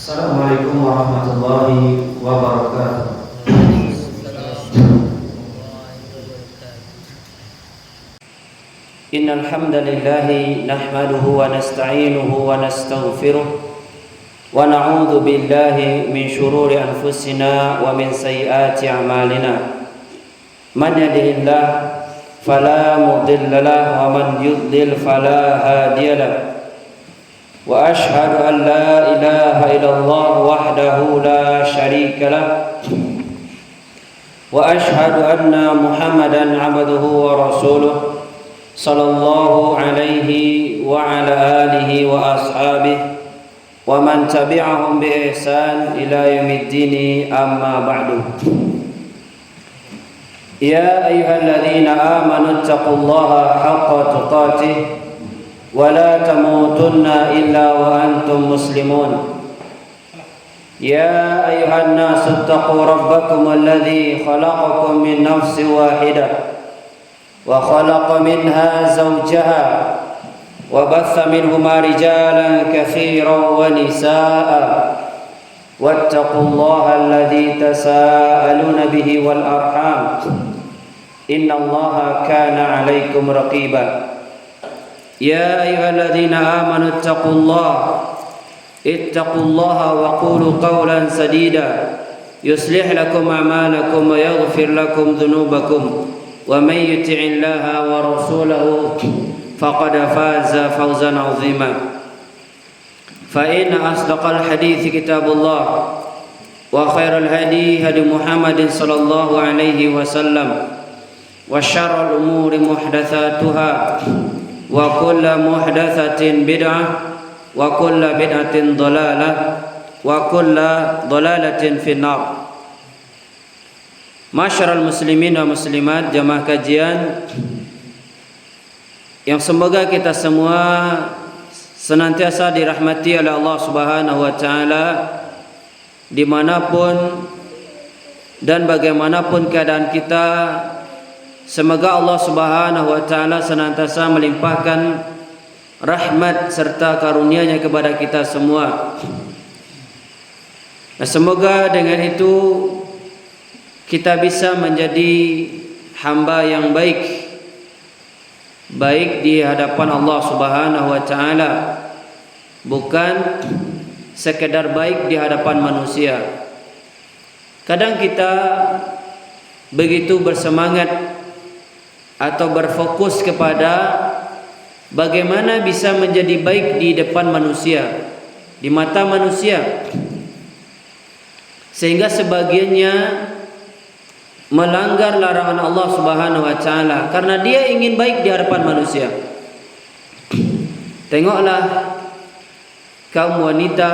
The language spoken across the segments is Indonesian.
Assalamualaikum warahmatullahi wabarakatuh. Innal hamdalillah nahmaduhu wa nasta'inuhu wa nastaghfiruh wa na'udzu billahi min shururi anfusina wa min sayyiati a'malina. Man yahdihillahu fala mudilla lahu wa man yudlil fala hadiya lahu. Wa ashhadu an la ilaha illallah wahdahu la syarika lah wa ashhadu anna Muhammadan abduhu wa rasuluh sallallahu alaihi wa ala alihi wa ashabihi wa man tabi'ahum bi ihsan ila yaumiddin, amma ba'du. Ya ayyuhalladzina amanu taqullaha haqqa tuqatih ولا تموتن إلا وأنتم مسلمون. يا أيها الناس اتقوا ربكم الذي خلقكم من نفس واحدة وخلق منها زوجها وبث منهما رجالا كثيرا ونساء واتقوا الله الذي تساءلون به والأرحام إن الله كان عليكم رقيبا. يا أيها الذين آمنوا اتقوا الله وقولوا قولا سديدا يصلح لكم أعمالكم ويغفر لكم ذنوبكم ومن يطع الله ورسوله فقد فاز فوزا عظيما. فإن أصدق الحديث كتاب الله وخير الهدي هدي محمد صلى الله عليه وسلم وشر الأمور محدثاتها wa kullu muhdatsatin bid'ah wa kullu bid'atin dhalalah wa kullu dhalalatin finnar. Masyarul muslimin wa muslimat, jamaah kajian yang semoga kita semua senantiasa dirahmati oleh Allah Subhanahu wa taala dimanapun dan bagaimanapun keadaan kita. Semoga Allah Subhanahu wa taala senantiasa melimpahkan rahmat serta karunia-Nya kepada kita semua. Nah, semoga dengan itu kita bisa menjadi hamba yang baik di hadapan Allah Subhanahu wa taala, bukan sekedar baik di hadapan manusia. Kadang kita begitu bersemangat atau berfokus kepada bagaimana bisa menjadi baik di depan manusia, di mata manusia, sehingga sebagiannya melanggar larangan Allah Subhanahu wa taala karena dia ingin baik di hadapan manusia. Tengoklah kaum wanita,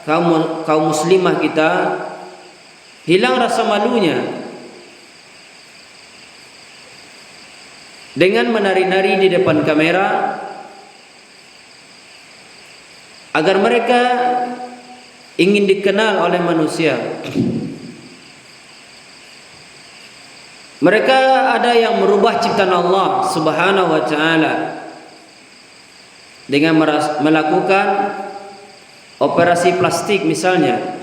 kaum muslimah kita hilang rasa malunya dengan menari-nari di depan kamera agar mereka ingin dikenal oleh manusia. Mereka ada yang merubah ciptaan Allah Subhanahu wa taala dengan melakukan operasi plastik misalnya.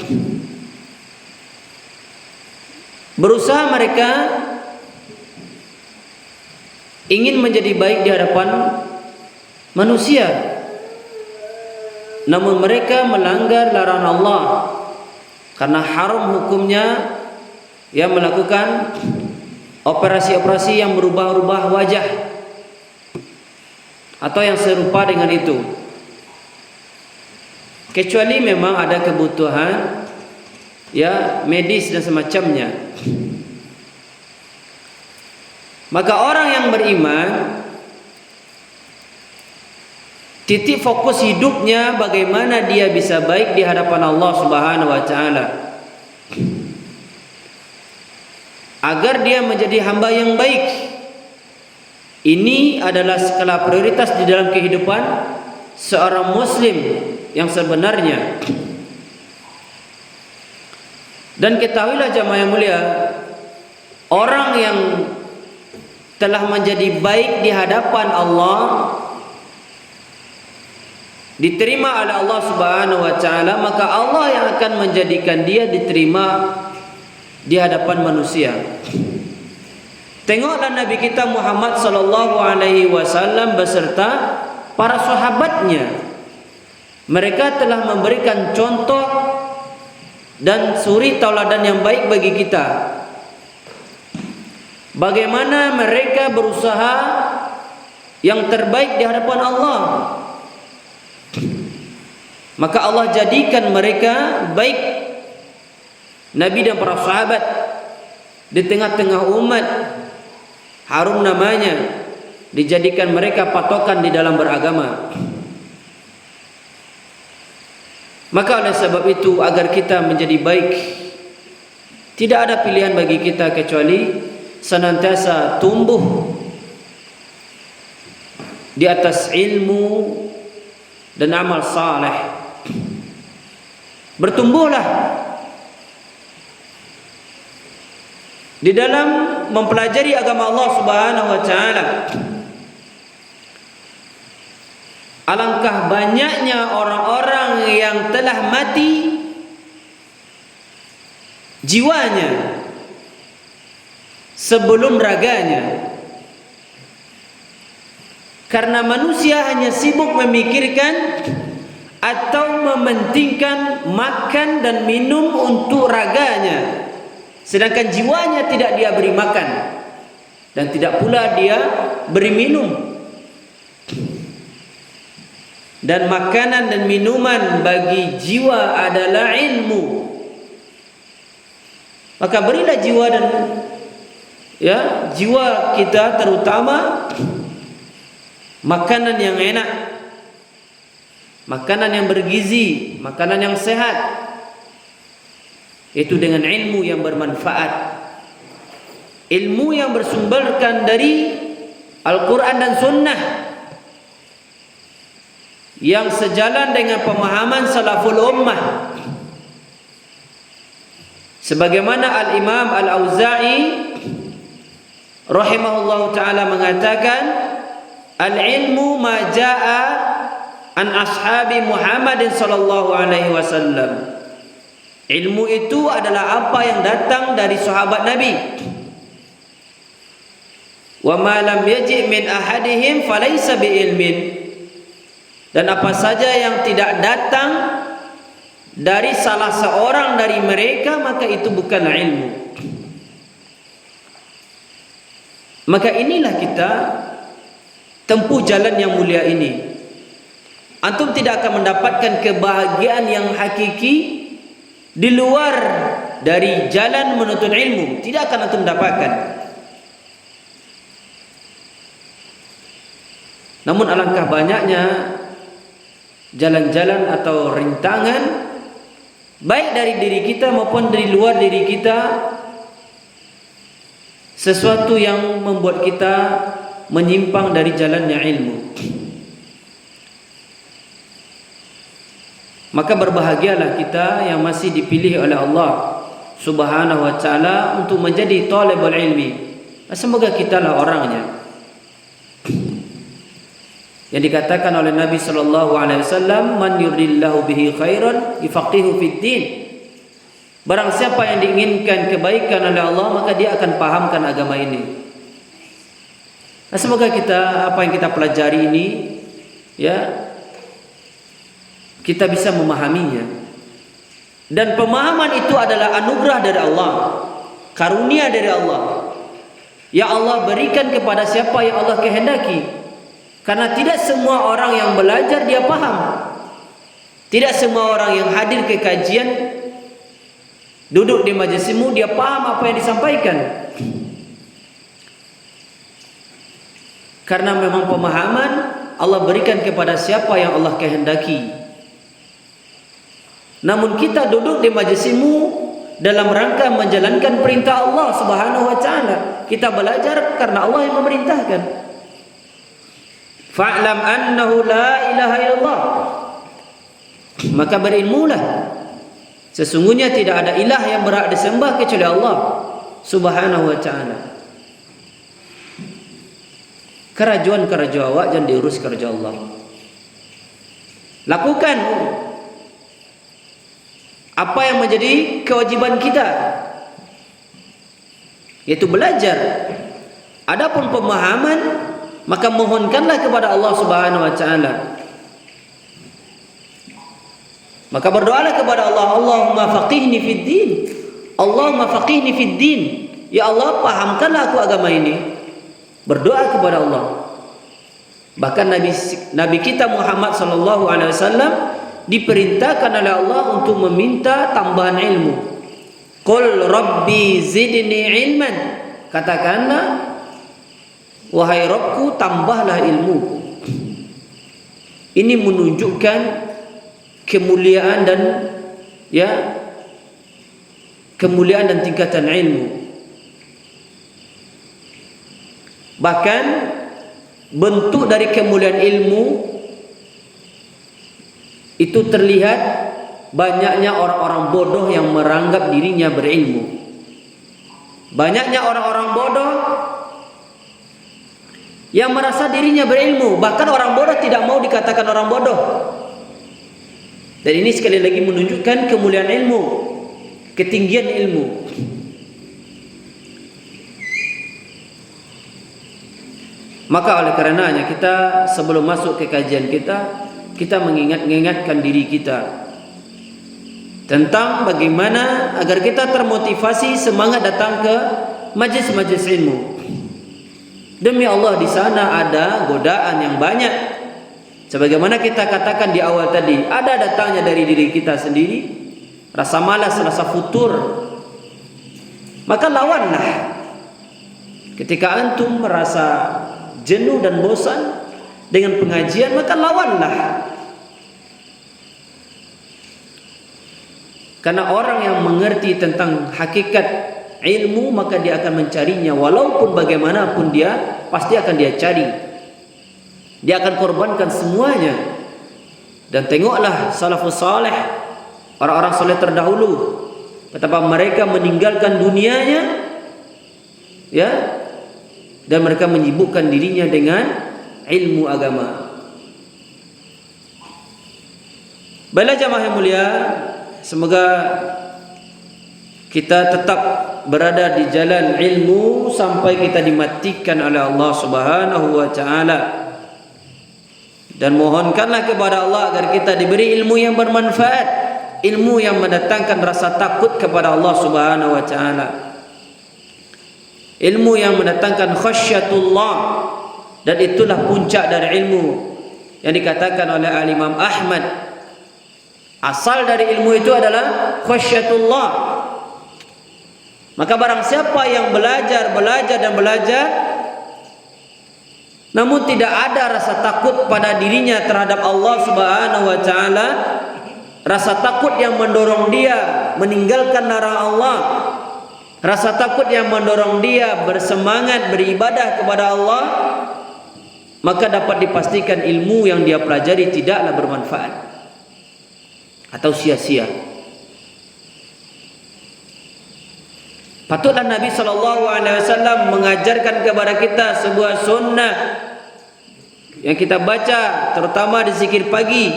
Berusaha mereka ingin menjadi baik di hadapan manusia, namun mereka melanggar larangan Allah karena haram hukumnya yang melakukan operasi-operasi yang merubah-rubah wajah atau yang serupa dengan itu, kecuali memang ada kebutuhan ya medis dan semacamnya. Maka orang yang beriman titik fokus hidupnya bagaimana dia bisa baik di hadapan Allah Subhanahu wa taala, agar dia menjadi hamba yang baik. Ini adalah skala prioritas di dalam kehidupan seorang muslim yang sebenarnya. Dan ketahuilah jamaah yang mulia, orang yang telah menjadi baik di hadapan Allah diterima oleh Allah Subhanahu wa taala, maka Allah yang akan menjadikan dia diterima di hadapan manusia. Tengoklah Nabi kita Muhammad sallallahu alaihi wasallam beserta para sahabatnya. Mereka telah memberikan contoh dan suri tauladan yang baik bagi kita. Bagaimana mereka berusaha yang terbaik di hadapan Allah. Maka Allah jadikan mereka baik, Nabi dan para sahabat, di tengah-tengah umat. Harum namanya, dijadikan mereka patokan di dalam beragama. Maka oleh sebab itu, agar kita menjadi baik, tidak ada pilihan bagi kita kecuali senantiasa tumbuh di atas ilmu dan amal saleh. Bertumbuhlah di dalam mempelajari agama Allah Subhanahu wa taala. Alangkah banyaknya orang-orang yang telah mati jiwanya sebelum raganya, karena manusia hanya sibuk memikirkan atau mementingkan makan dan minum untuk raganya, sedangkan jiwanya tidak dia beri makan dan tidak pula dia beri minum. Dan makanan dan minuman bagi jiwa adalah ilmu. Maka berilah jiwa dan jiwa kita terutama makanan yang enak, makanan yang bergizi, makanan yang sehat, itu dengan ilmu yang bermanfaat, ilmu yang bersumberkan dari Al-Quran dan Sunnah, yang sejalan dengan pemahaman salaful ummah. Sebagaimana Al-Imam Al-Auza'i rahimahullahu ta'ala mengatakan, al-ilmu ma ja'a an ashabi Muhammadin sallallahu alaihi wasallam. Ilmu itu adalah apa yang datang dari sahabat Nabi. Wa ma lam yaji' min ahadihim falaysa bi ilmin. Dan apa saja yang tidak datang dari salah seorang dari mereka, maka itu bukanlah ilmu. Maka inilah kita tempuh jalan yang mulia ini. Antum tidak akan mendapatkan kebahagiaan yang hakiki di luar dari jalan menuntut ilmu. Tidak akan antum dapatkan. Namun alangkah banyaknya jalan-jalan atau rintangan, baik dari diri kita maupun dari luar diri kita, sesuatu yang membuat kita menyimpang dari jalannya ilmu. Maka berbahagialah kita yang masih dipilih oleh Allah Subhanahu wa ta'ala untuk menjadi talibul ilmi. Semoga kitalah orangnya. Yang dikatakan oleh Nabi sallallahu alaihi wasallam, man yuridillahu bihi khairan yufaqihu fid din. Barang siapa yang diinginkan kebaikan oleh Allah, maka dia akan pahamkan agama ini. Nah, semoga kita, apa yang kita pelajari ini, kita bisa memahaminya. Dan pemahaman itu adalah anugerah dari Allah, karunia dari Allah. Ya Allah berikan kepada siapa yang Allah kehendaki. Karena tidak semua orang yang belajar dia paham. Tidak semua orang yang hadir ke kajian, duduk di majelis ilmu, dia paham apa yang disampaikan. Karena memang pemahaman Allah berikan kepada siapa yang Allah kehendaki. Namun kita duduk di majelis ilmu dalam rangka menjalankan perintah Allah Subhanahu wa ta'ala. Kita belajar karena Allah yang memerintahkan. Fa'lam annahu la ilaha illallah. Maka berilmulah, sesungguhnya tidak ada ilah yang berhak disembah kecuali Allah Subhanahu wa ta'ala. Kerajuan awak jangan diurus kerja Allah. Lakukan apa yang menjadi kewajiban kita, yaitu belajar. Adapun pemahaman, maka mohonkanlah kepada Allah Subhanahu wa taala. Maka berdoalah kepada Allah, Allahumma faqihni fid din. Allahumma faqihni fid din. Ya Allah, pahamkanlah aku agama ini. Berdoa kepada Allah. Bahkan Nabi kita Muhammad sallallahu alaihi wasallam diperintahkan oleh Allah untuk meminta tambahan ilmu. Qul rabbi zidni ilman. Katakanlah, wahai Rabbku, tambahlah ilmu. Ini menunjukkan kemuliaan dan kemuliaan dan tingkatan ilmu. Bahkan bentuk dari kemuliaan ilmu itu terlihat banyaknya orang-orang bodoh yang menganggap dirinya berilmu. Banyaknya orang-orang bodoh yang merasa dirinya berilmu. Bahkan orang bodoh tidak mau dikatakan orang bodoh. Dan ini sekali lagi menunjukkan kemuliaan ilmu, ketinggian ilmu. Maka oleh karenanya kita sebelum masuk ke kajian kita mengingatkan diri kita tentang bagaimana agar kita termotivasi semangat datang ke majlis-majlis ilmu. Demi Allah, di sana ada godaan yang banyak. Sebagaimana kita katakan di awal tadi, ada datangnya dari diri kita sendiri, rasa malas, rasa futur. Maka lawanlah. Ketika antum merasa jenuh dan bosan dengan pengajian, maka lawanlah. Karena orang yang mengerti tentang hakikat ilmu, maka dia akan mencarinya. Walaupun bagaimanapun dia, pasti akan dia cari. Dia akan korbankan semuanya. Dan tengoklah salafus saleh, orang-orang saleh terdahulu, betapa mereka meninggalkan dunianya, dan mereka menyibukkan dirinya dengan ilmu agama. Baiklah jamaah yang mulia, semoga kita tetap berada di jalan ilmu sampai kita dimatikan oleh Allah Subhanahu wa taala. Dan mohonkanlah kepada Allah agar kita diberi ilmu yang bermanfaat, ilmu yang mendatangkan rasa takut kepada Allah Subhanahu wa taala, ilmu yang mendatangkan khasyatullah. Dan itulah puncak dari ilmu yang dikatakan oleh Al-Imam Ahmad. Asal dari ilmu itu adalah khasyatullah. Maka barang siapa yang belajar dan belajar, namun tidak ada rasa takut pada dirinya terhadap Allah Subhanahu wa taala, rasa takut yang mendorong dia meninggalkan larangan Allah, rasa takut yang mendorong dia bersemangat beribadah kepada Allah, maka dapat dipastikan ilmu yang dia pelajari tidaklah bermanfaat atau sia-sia. Patutlah Nabi SAW mengajarkan kepada kita sebuah sunnah yang kita baca, terutama di zikir pagi,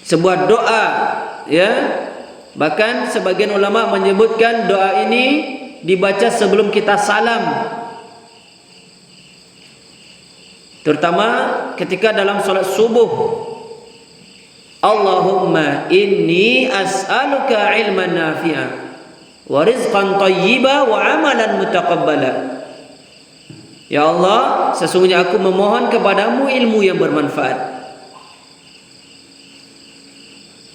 sebuah doa, bahkan sebagian ulama menyebutkan doa ini dibaca sebelum kita salam, terutama ketika dalam salat subuh. Allahumma inni as'aluka ilman nafi'a wa rizqan thayyiba wa amalan mutaqabbala. Ya Allah, sesungguhnya aku memohon kepadamu ilmu yang bermanfaat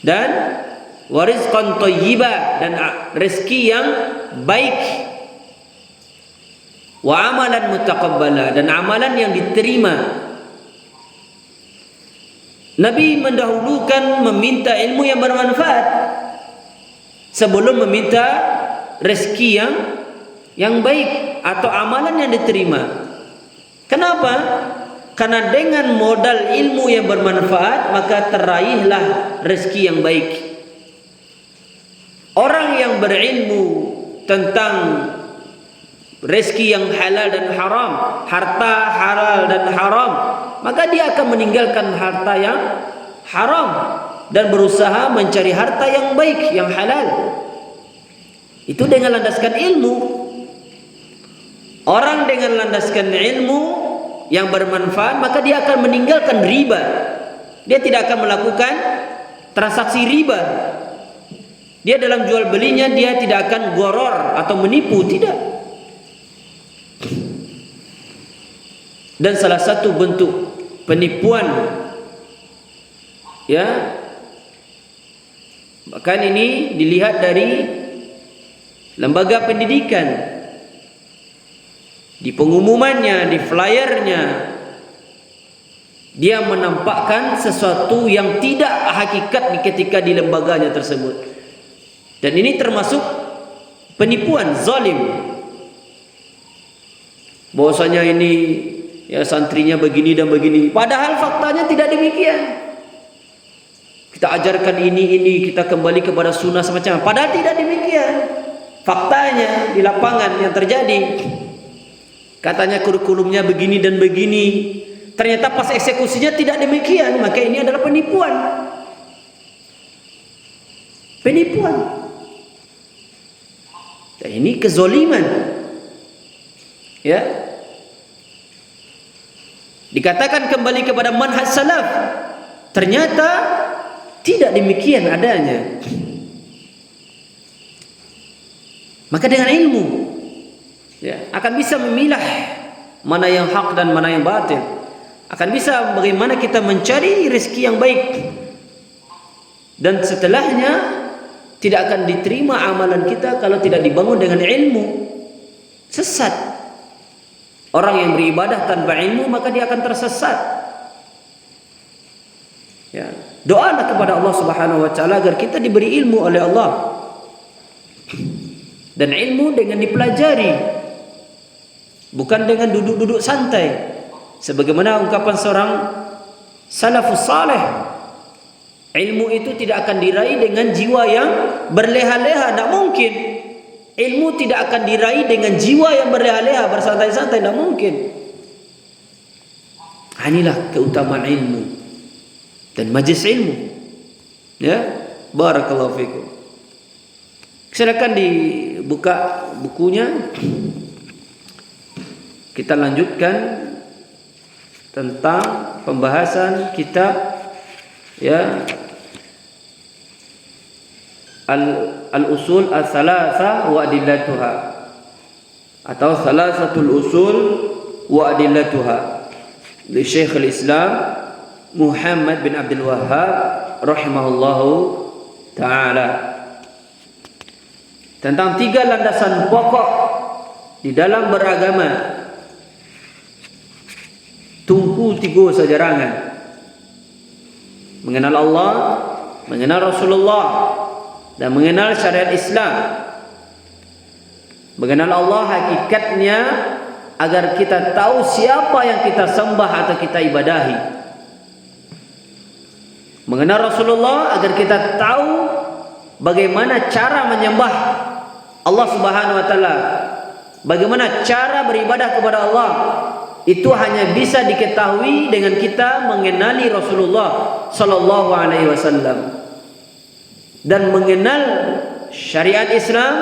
dan wa rizqan thayyiba, dan rezeki yang baik, wa amalan mutaqabbala, dan amalan yang diterima. Nabi mendahulukan meminta ilmu yang bermanfaat sebelum meminta rezeki yang baik atau amalan yang diterima. Kenapa? Karena dengan modal ilmu yang bermanfaat maka teraihlah rezeki yang baik. Orang yang berilmu tentang rezeki yang halal dan haram, harta halal dan haram, maka dia akan meninggalkan harta yang haram dan berusaha mencari harta yang baik, yang halal. Itu dengan landaskan ilmu. Orang dengan landaskan ilmu yang bermanfaat, maka dia akan meninggalkan riba. Dia tidak akan melakukan transaksi riba. Dia dalam jual belinya dia tidak akan goror atau menipu, tidak. Dan salah satu bentuk penipuan, ya, bahkan ini dilihat dari lembaga pendidikan, di pengumumannya, di flyernya, dia menampakkan sesuatu yang tidak hakikat ketika di lembaganya tersebut. Dan ini termasuk penipuan zalim. Bahwasanya ini ya santrinya begini dan begini, padahal faktanya tidak demikian. Kita ajarkan ini, kita kembali kepada sunnah semacam, padahal tidak demikian. Faktanya di lapangan yang terjadi, katanya kurikulumnya begini dan begini, ternyata pas eksekusinya tidak demikian. Maka ini adalah penipuan. Penipuan. Dan ini kezoliman. Ya. Dikatakan kembali kepada manhaj salaf, ternyata tidak demikian adanya. Maka dengan ilmu, ya, akan bisa memilah mana yang hak dan mana yang batil. Akan bisa bagaimana kita mencari rezeki yang baik. Dan setelahnya tidak akan diterima amalan kita kalau tidak dibangun dengan ilmu. Sesat. Orang yang beribadah tanpa ilmu, maka dia akan tersesat. Ya, doalah kepada Allah Subhanahu wa taala agar kita diberi ilmu oleh Allah. Dan ilmu dengan dipelajari, bukan dengan duduk-duduk santai. Sebagaimana ungkapan seorang salafus saleh, ilmu itu tidak akan diraih dengan jiwa yang berleha-leha, tidak mungkin. Ilmu tidak akan diraih dengan jiwa yang berleha-leha, bersantai-santai, tidak mungkin. Inilah keutamaan ilmu dan majlis ilmu. Ya, barakallahu fikum. Silakan dibuka bukunya. Kita lanjutkan tentang pembahasan kitab, ya, al-usul al-thalatha wa adillatuha, atau thalathatul usul wa adillatuha, li Syekh al-Islam Muhammad bin Abdul Wahhab rahimahullahu ta'ala, tentang 3 landasan pokok di dalam beragama. Tungku 3 sajarangan: mengenal Allah, mengenal Rasulullah, dan mengenal syariat Islam. Mengenal Allah hakikatnya agar kita tahu siapa yang kita sembah atau kita ibadahi. Mengenal Rasulullah agar kita tahu bagaimana cara menyembah Allah Subhanahu wa taala, bagaimana cara beribadah kepada Allah. Itu hanya bisa diketahui dengan kita mengenali Rasulullah sallallahu alaihi wasallam dan mengenal syariat Islam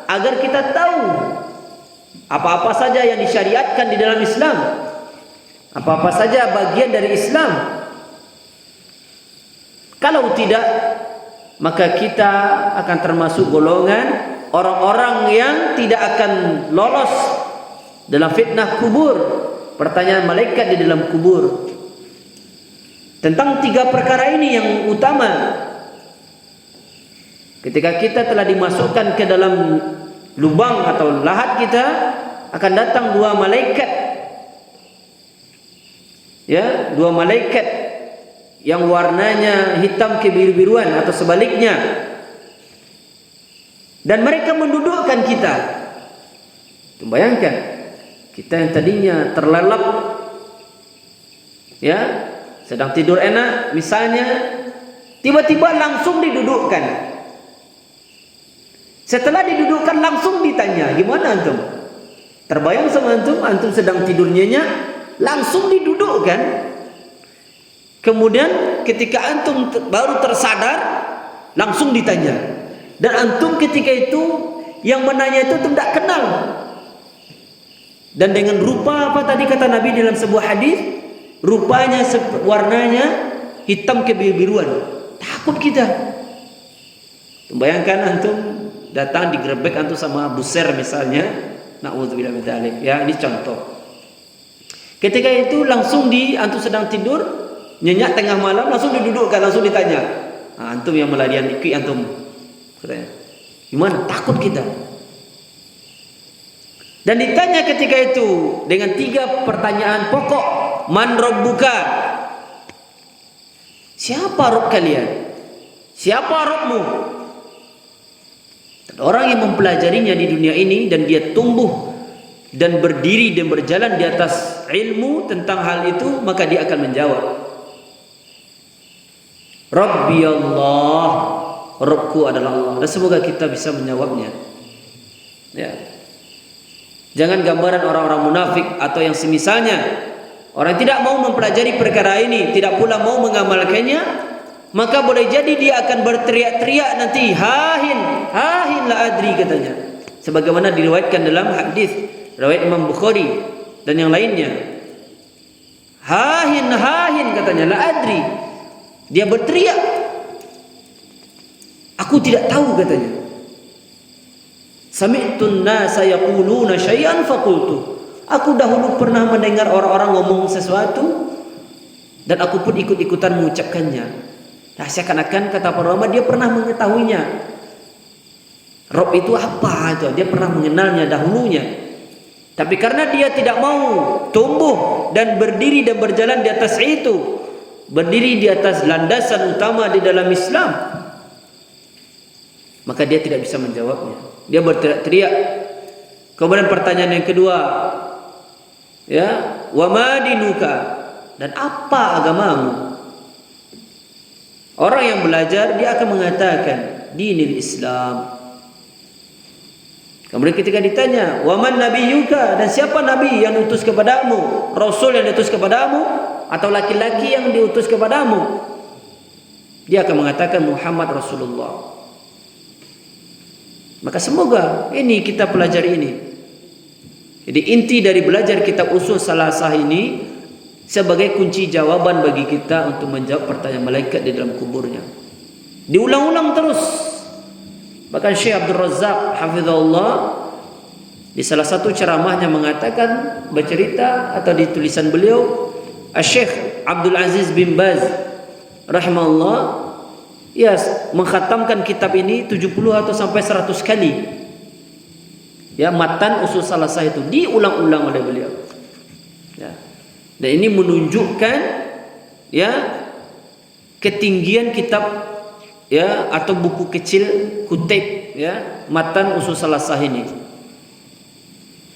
agar kita tahu apa-apa saja yang disyariatkan di dalam Islam, apa-apa saja bagian dari Islam. Kalau tidak, maka kita akan termasuk golongan orang-orang yang tidak akan lolos dalam fitnah kubur, pertanyaan malaikat di dalam kubur. Tentang 3 perkara ini yang utama. Ketika kita telah dimasukkan ke dalam lubang atau lahat kita, akan datang 2 malaikat. Ya, 2 malaikat yang warnanya hitam kebiru-biruan atau sebaliknya. Dan mereka mendudukkan kita. Bayangkan, kita yang tadinya terlelap, ya, sedang tidur enak misalnya, tiba-tiba langsung didudukkan. Setelah didudukkan langsung ditanya, gimana antum? Terbayang sama antum? Antum sedang tidur nyenyak, langsung didudukkan. Kemudian ketika antum baru tersadar, langsung ditanya. Dan antum ketika itu yang menanya itu tidak kenal. Dan dengan rupa apa tadi kata Nabi dalam sebuah hadis, rupanya warnanya hitam kebiruan. Takut kita. Bayangkan antum datang digerebek antum sama buser misalnya, na'udzubillah min dzalik. Ya, ini contoh. Ketika itu langsung antum sedang tidur, nyenyak tengah malam, langsung didudukkan, langsung ditanya. Antum yang melarian iki antum. Katanya. Gimana? Takut kita. Dan ditanya ketika itu dengan 3 pertanyaan pokok. Man rabbuka? Siapa Rabb kalian? Siapa Rabbmu? Orang yang mempelajarinya di dunia ini dan dia tumbuh dan berdiri dan berjalan di atas ilmu tentang hal itu, maka dia akan menjawab, Rabbi Allah, Rabbku adalah Allah. Dan semoga kita bisa menjawabnya. Ya. Jangan gambaran orang-orang munafik atau yang semisalnya. Orang tidak mau mempelajari perkara ini, tidak pula mau mengamalkannya, maka boleh jadi dia akan berteriak-teriak nanti, hahin la adri katanya. Sebagaimana diriwayatkan dalam hadis riwayat Imam Bukhari dan yang lainnya. Hahin katanya, la adri. Dia berteriak, aku tidak tahu katanya. Sami'tun nasa yaquluna syai'an faqultu. Aku dahulu pernah mendengar orang-orang ngomong sesuatu dan aku pun ikut-ikutan mengucapkannya. Nah, seakan-akan kata para ulama dia pernah mengetahuinya. Rob itu apa itu? Dia pernah mengenalnya dahulunya. Tapi karena dia tidak mau tumbuh dan berdiri dan berjalan di atas itu, berdiri di atas landasan utama di dalam Islam, maka dia tidak bisa menjawabnya. Dia berteriak-teriak. Kemudian pertanyaan yang kedua, ya, wa ma dinuka? Dan apa agamamu? Orang yang belajar dia akan mengatakan dinil Islam. Kemudian ketika ditanya, wa man nabiyyuka? Dan siapa nabi yang diutus kepadamu? Rasul yang diutus kepadamu? Atau laki-laki yang diutus kepadamu? Dia akan mengatakan Muhammad Rasulullah. Maka semoga ini kita pelajari ini. Jadi inti dari belajar kitab usul salasah ini sebagai kunci jawaban bagi kita untuk menjawab pertanyaan malaikat di dalam kuburnya. Diulang-ulang terus. Bahkan Syekh Abdul Razak hafizahullah di salah satu ceramahnya mengatakan, bercerita atau di tulisan beliau, Syekh Abdul Aziz bin Baz rahimahullah mengkhatamkan kitab ini 70 atau sampai 100 kali. Ya, matan usul salasah itu diulang-ulang oleh beliau. Ya. Dan ini menunjukkan ya ketinggian kitab ya atau buku kecil kutip ya matan usul salasah ini.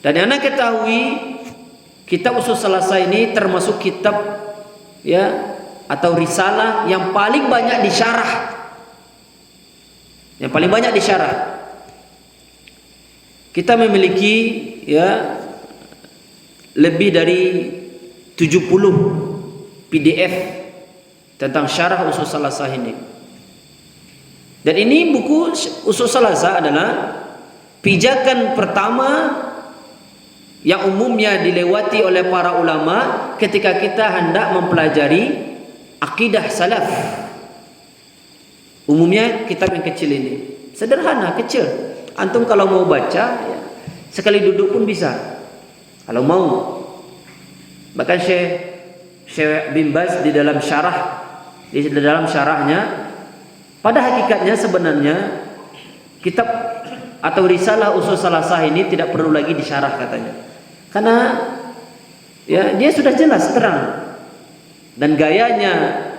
Dan yang Anda ketahui, kitab usul salasah ini termasuk kitab ya atau risalah yang paling banyak disyarah. Yang paling banyak disyarah. Kita memiliki ya lebih dari 70 PDF tentang syarah usul salasah ini. Dan ini buku usul salasah adalah pijakan pertama yang umumnya dilewati oleh para ulama ketika kita hendak mempelajari akidah salaf. Umumnya kitab yang kecil ini sederhana, kecil. Antum kalau mau baca ya, sekali duduk pun bisa kalau mau. Bahkan Syekh bin Baz di dalam syarahnya, pada hakikatnya sebenarnya kitab atau risalah usul salasah ini tidak perlu lagi disyarah katanya. Karena ya dia sudah jelas terang. Dan gayanya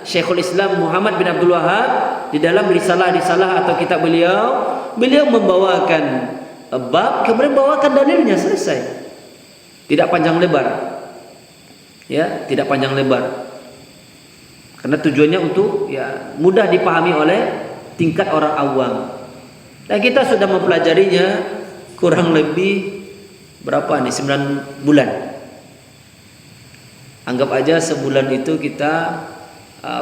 Syekhul Islam Muhammad bin Abdul Wahab di dalam risalah-risalah atau kitab beliau membawakan bab, kemudian membawakan dalilnya, selesai. Tidak panjang lebar. Ya, tidak panjang lebar. Karena tujuannya untuk ya mudah dipahami oleh tingkat orang awam. Dan kita sudah mempelajarinya kurang lebih berapa nih? 9 bulan. Anggap aja sebulan itu kita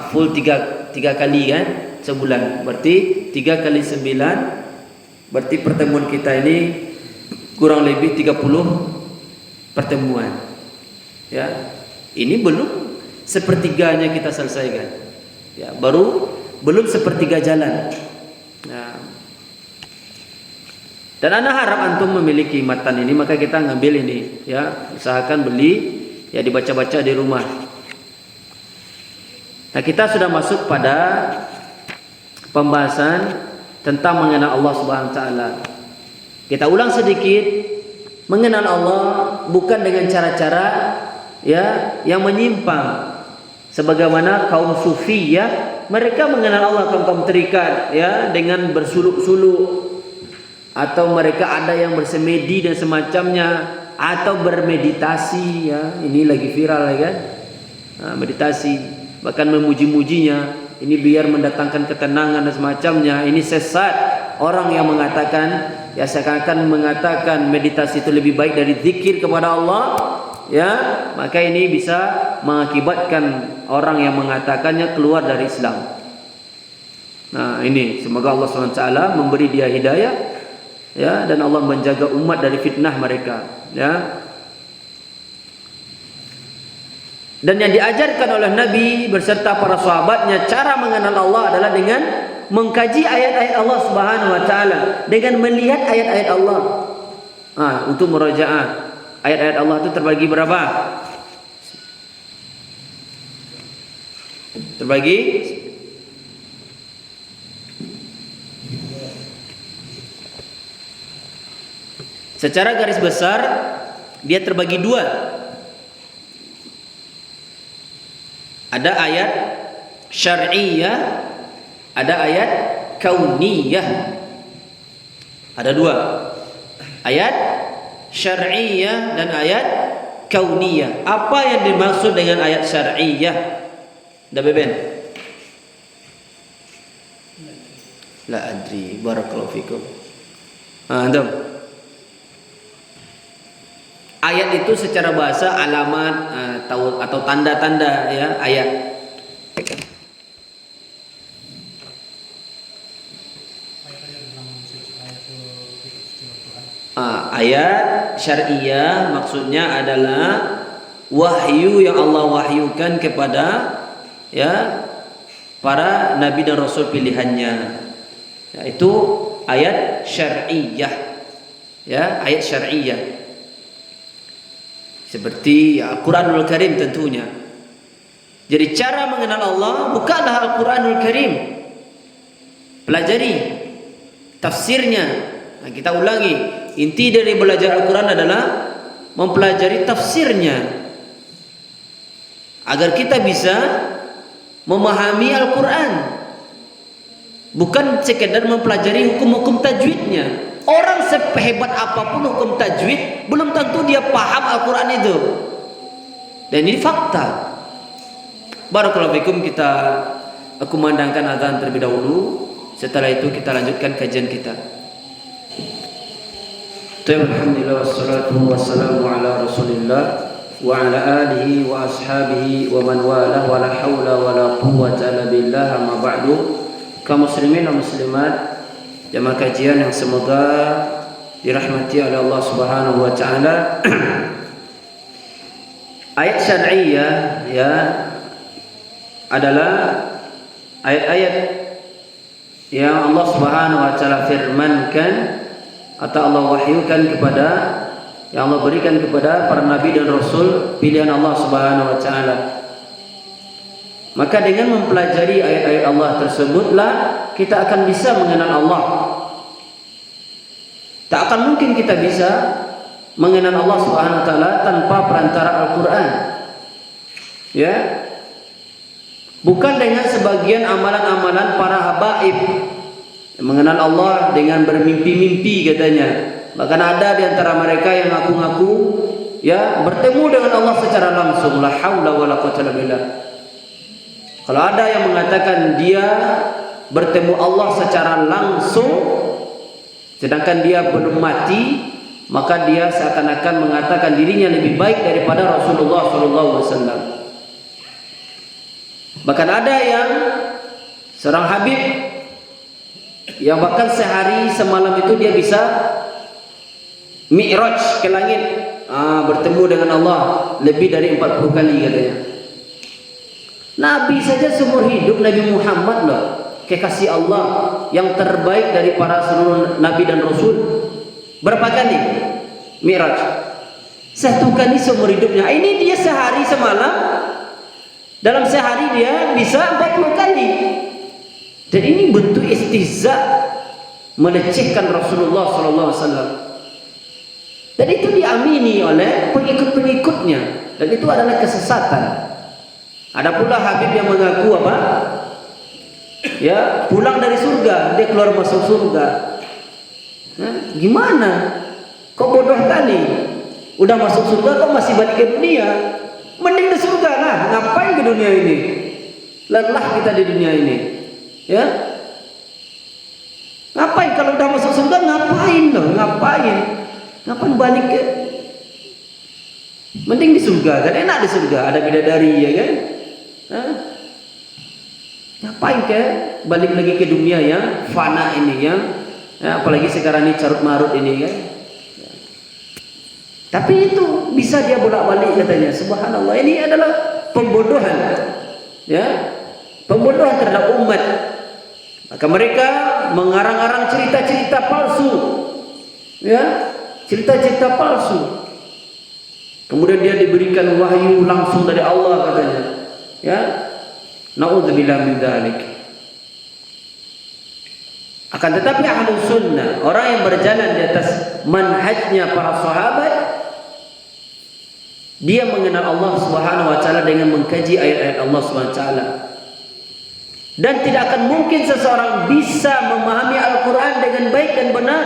full tiga kali kan sebulan. Berarti 3 kali 9, berarti pertemuan kita ini kurang lebih 30 pertemuan. Ya, ini belum sepertiganya kita selesaikan. Ya, belum sepertiga jalan. Nah, dan ana harap antum memiliki matan ini, maka kita ngambil ini, ya, usahakan beli, ya, dibaca-baca di rumah. Nah, kita sudah masuk pada pembahasan tentang mengenal Allah Subhanahu wa taala. Kita ulang sedikit, mengenal Allah bukan dengan cara-cara, ya, yang menyimpang. Sebagaimana kaum sufi, ya, mereka mengenal Allah, kaum terikat, ya, dengan bersuluk-suluk, atau mereka ada yang bersemedi dan semacamnya, atau bermeditasi, ya, ini lagi viral, ya kan, nah, meditasi, bahkan memuji-mujinya, ini biar mendatangkan ketenangan dan semacamnya. Ini sesat orang yang mengatakan, ya, seakan-akan mengatakan meditasi itu lebih baik dari zikir kepada Allah, ya, maka ini bisa mengakibatkan orang yang mengatakannya keluar dari Islam. Nah, ini semoga Allah SWT memberi dia hidayah, ya, dan Allah menjaga umat dari fitnah mereka, ya. Dan yang diajarkan oleh Nabi beserta para sahabatnya, cara mengenal Allah adalah dengan mengkaji ayat-ayat Allah Subhanahu wa taala, dengan melihat ayat-ayat Allah. Untuk murajaah. Ayat-ayat Allah itu terbagi berapa? Terbagi secara garis besar dia terbagi 2. Ada ayat syar'iyah, ada ayat kauniyah. Ada 2. Ayat syar'iyah dan ayat kauniyah. Apa yang dimaksud dengan ayat syar'iyah? Dah beben? La adri, barakallahu fikum. Antum. Ayat itu secara bahasa alamat atau tanda-tanda, ya, ayat. Ayat syariah maksudnya adalah wahyu yang Allah wahyukan kepada, ya, para nabi dan rasul pilihannya. Ya, itu ayat syariah. Ya, ayat syariah. Seperti Al-Quranul Karim tentunya. Jadi cara mengenal Allah bukanlah Al-Quranul Karim. Pelajari tafsirnya. Nah, kita ulangi, inti dari belajar Al-Quran adalah mempelajari tafsirnya, agar kita bisa memahami Al-Quran, bukan sekedar mempelajari hukum-hukum tajwidnya. Orang sehebat apapun hukum tajwid, belum tentu dia paham Al-Quran itu. Dan ini fakta. Barakallahu fikum, kita kumandangkan azan terlebih dahulu. Setelah itu kita lanjutkan kajian kita. Alhamdulillah wassalatu wassalamu ala Rasulillah wa ala alihi wa ashabihi wa man wala wa la hawla wa la quwwata illa billah, amma ba'du. Kaum muslimin dan muslimat, jamaah kajian yang semoga dirahmati oleh Allah Subhanahu wa taala. Ayat syar'iyah, ya, adalah ayat-ayat yang Allah Subhanahu wa taala firmankan atau Allah wahyukan kepada, yang Allah berikan kepada para nabi dan rasul pilihan Allah Subhanahu wa taala. Maka dengan mempelajari ayat-ayat Allah tersebutlah kita akan bisa mengenal Allah. Tak akan mungkin kita bisa mengenal Allah Subhanahu wa taala tanpa perantara Al-Qur'an. Ya. Bukan dengan sebagian amalan-amalan para habaib. Mengenal Allah dengan bermimpi-mimpi katanya. Bahkan ada di antara mereka yang ngaku-ngaku, ya, bertemu dengan Allah secara langsung. La haula wala quwwata illa billah. Kalau ada yang mengatakan dia bertemu Allah secara langsung sedangkan dia belum mati, maka dia seakan-akan mengatakan dirinya lebih baik daripada Rasulullah SAW. Bahkan ada yang seorang Habib yang bahkan sehari semalam itu dia bisa mi'raj ke langit, bertemu dengan Allah lebih dari 40 kali katanya. Nabi saja seumur hidup, Nabi Muhammad loh, kekasih Allah yang terbaik dari para seluruh nabi dan rasul, berapa kali mi'raj? 1 kali seumur hidupnya. Ini dia sehari semalam, dalam sehari dia bisa 40 kali. Dan ini bentuk istihza, melecehkan Rasulullah SAW. Dan itu diamini oleh pengikut-pengikutnya, dan itu adalah kesesatan. Ada pula Habib yang mengaku apa? Ya, pulang dari surga, dia keluar masuk surga. Gimana? Kok bodoh kali? Udah masuk surga kok masih balik ke dunia? Mending di surga lah. Ngapain ke dunia ini? Lelah kita di dunia ini. Ya? Ngapain kalau udah masuk surga? Ngapain loh? Ngapain balik ke? Mending di surga, kan enak di surga, ada bidadari ya kan? Ngapain ke balik lagi ke dunia yang fana ini ya? Apalagi sekarang ini carut marut ini kan? Tapi itu bisa dia bolak-balik katanya. Subhanallah, ini adalah pembodohan, ya, pembodohan terhadap umat. Maka mereka mengarang-arang cerita-cerita palsu, ya, cerita-cerita palsu. Kemudian dia diberikan wahyu langsung dari Allah katanya, ya. Na'udzubillah min dzalik. Akan tetapi ahlus sunnah, orang yang berjalan di atas manhajnya para sahabat, dia mengenal Allah Subhanahu wa taala dengan mengkaji ayat-ayat Allah Subhanahu wa taala. Dan tidak akan mungkin seseorang bisa memahami Al-Qur'an dengan baik dan benar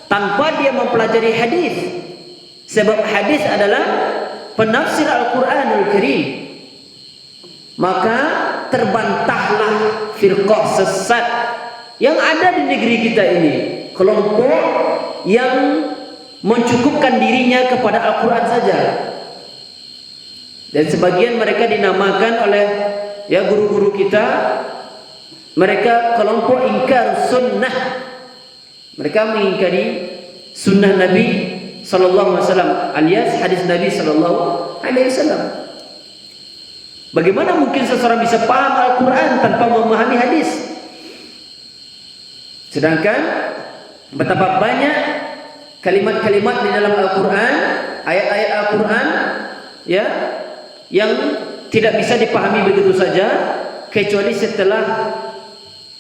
tanpa dia mempelajari hadis. Sebab hadis adalah penafsir Al-Qur'anul Karim. Maka terbantahlah firqah sesat yang ada di negeri kita ini, kelompok yang mencukupkan dirinya kepada Al-Quran saja. Dan sebagian mereka dinamakan oleh ya guru-guru kita, mereka kelompok ingkar sunnah. Mereka mengingkari sunnah Nabi sallallahu alaihi wasallam alias hadis Nabi sallallahu alaihi wasallam. Bagaimana mungkin seseorang bisa paham Al-Quran tanpa memahami hadis? Sedangkan betapa banyak kalimat-kalimat di dalam Al-Quran, ayat-ayat Al-Quran, ya, yang tidak bisa dipahami begitu saja kecuali setelah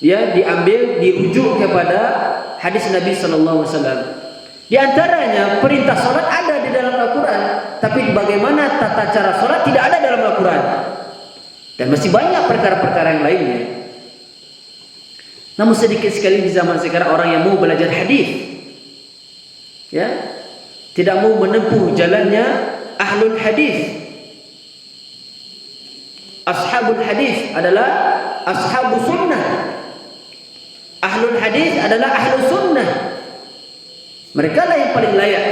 ya diambil, dirujuk kepada hadis Nabi sallallahu alaihi wasallam. Di antaranya perintah salat ada di dalam Al-Quran, tapi bagaimana tata cara salat tidak ada dalam Al-Quran. Dan masih banyak perkara-perkara yang lainnya. Namun sedikit sekali di zaman sekarang orang yang mau belajar hadis, ya, tidak mau menempuh jalannya ahlul hadis. Ashabul hadis adalah ashabus sunnah. Ahlul hadis adalah ahlus sunnah. Mereka lah yang paling layak,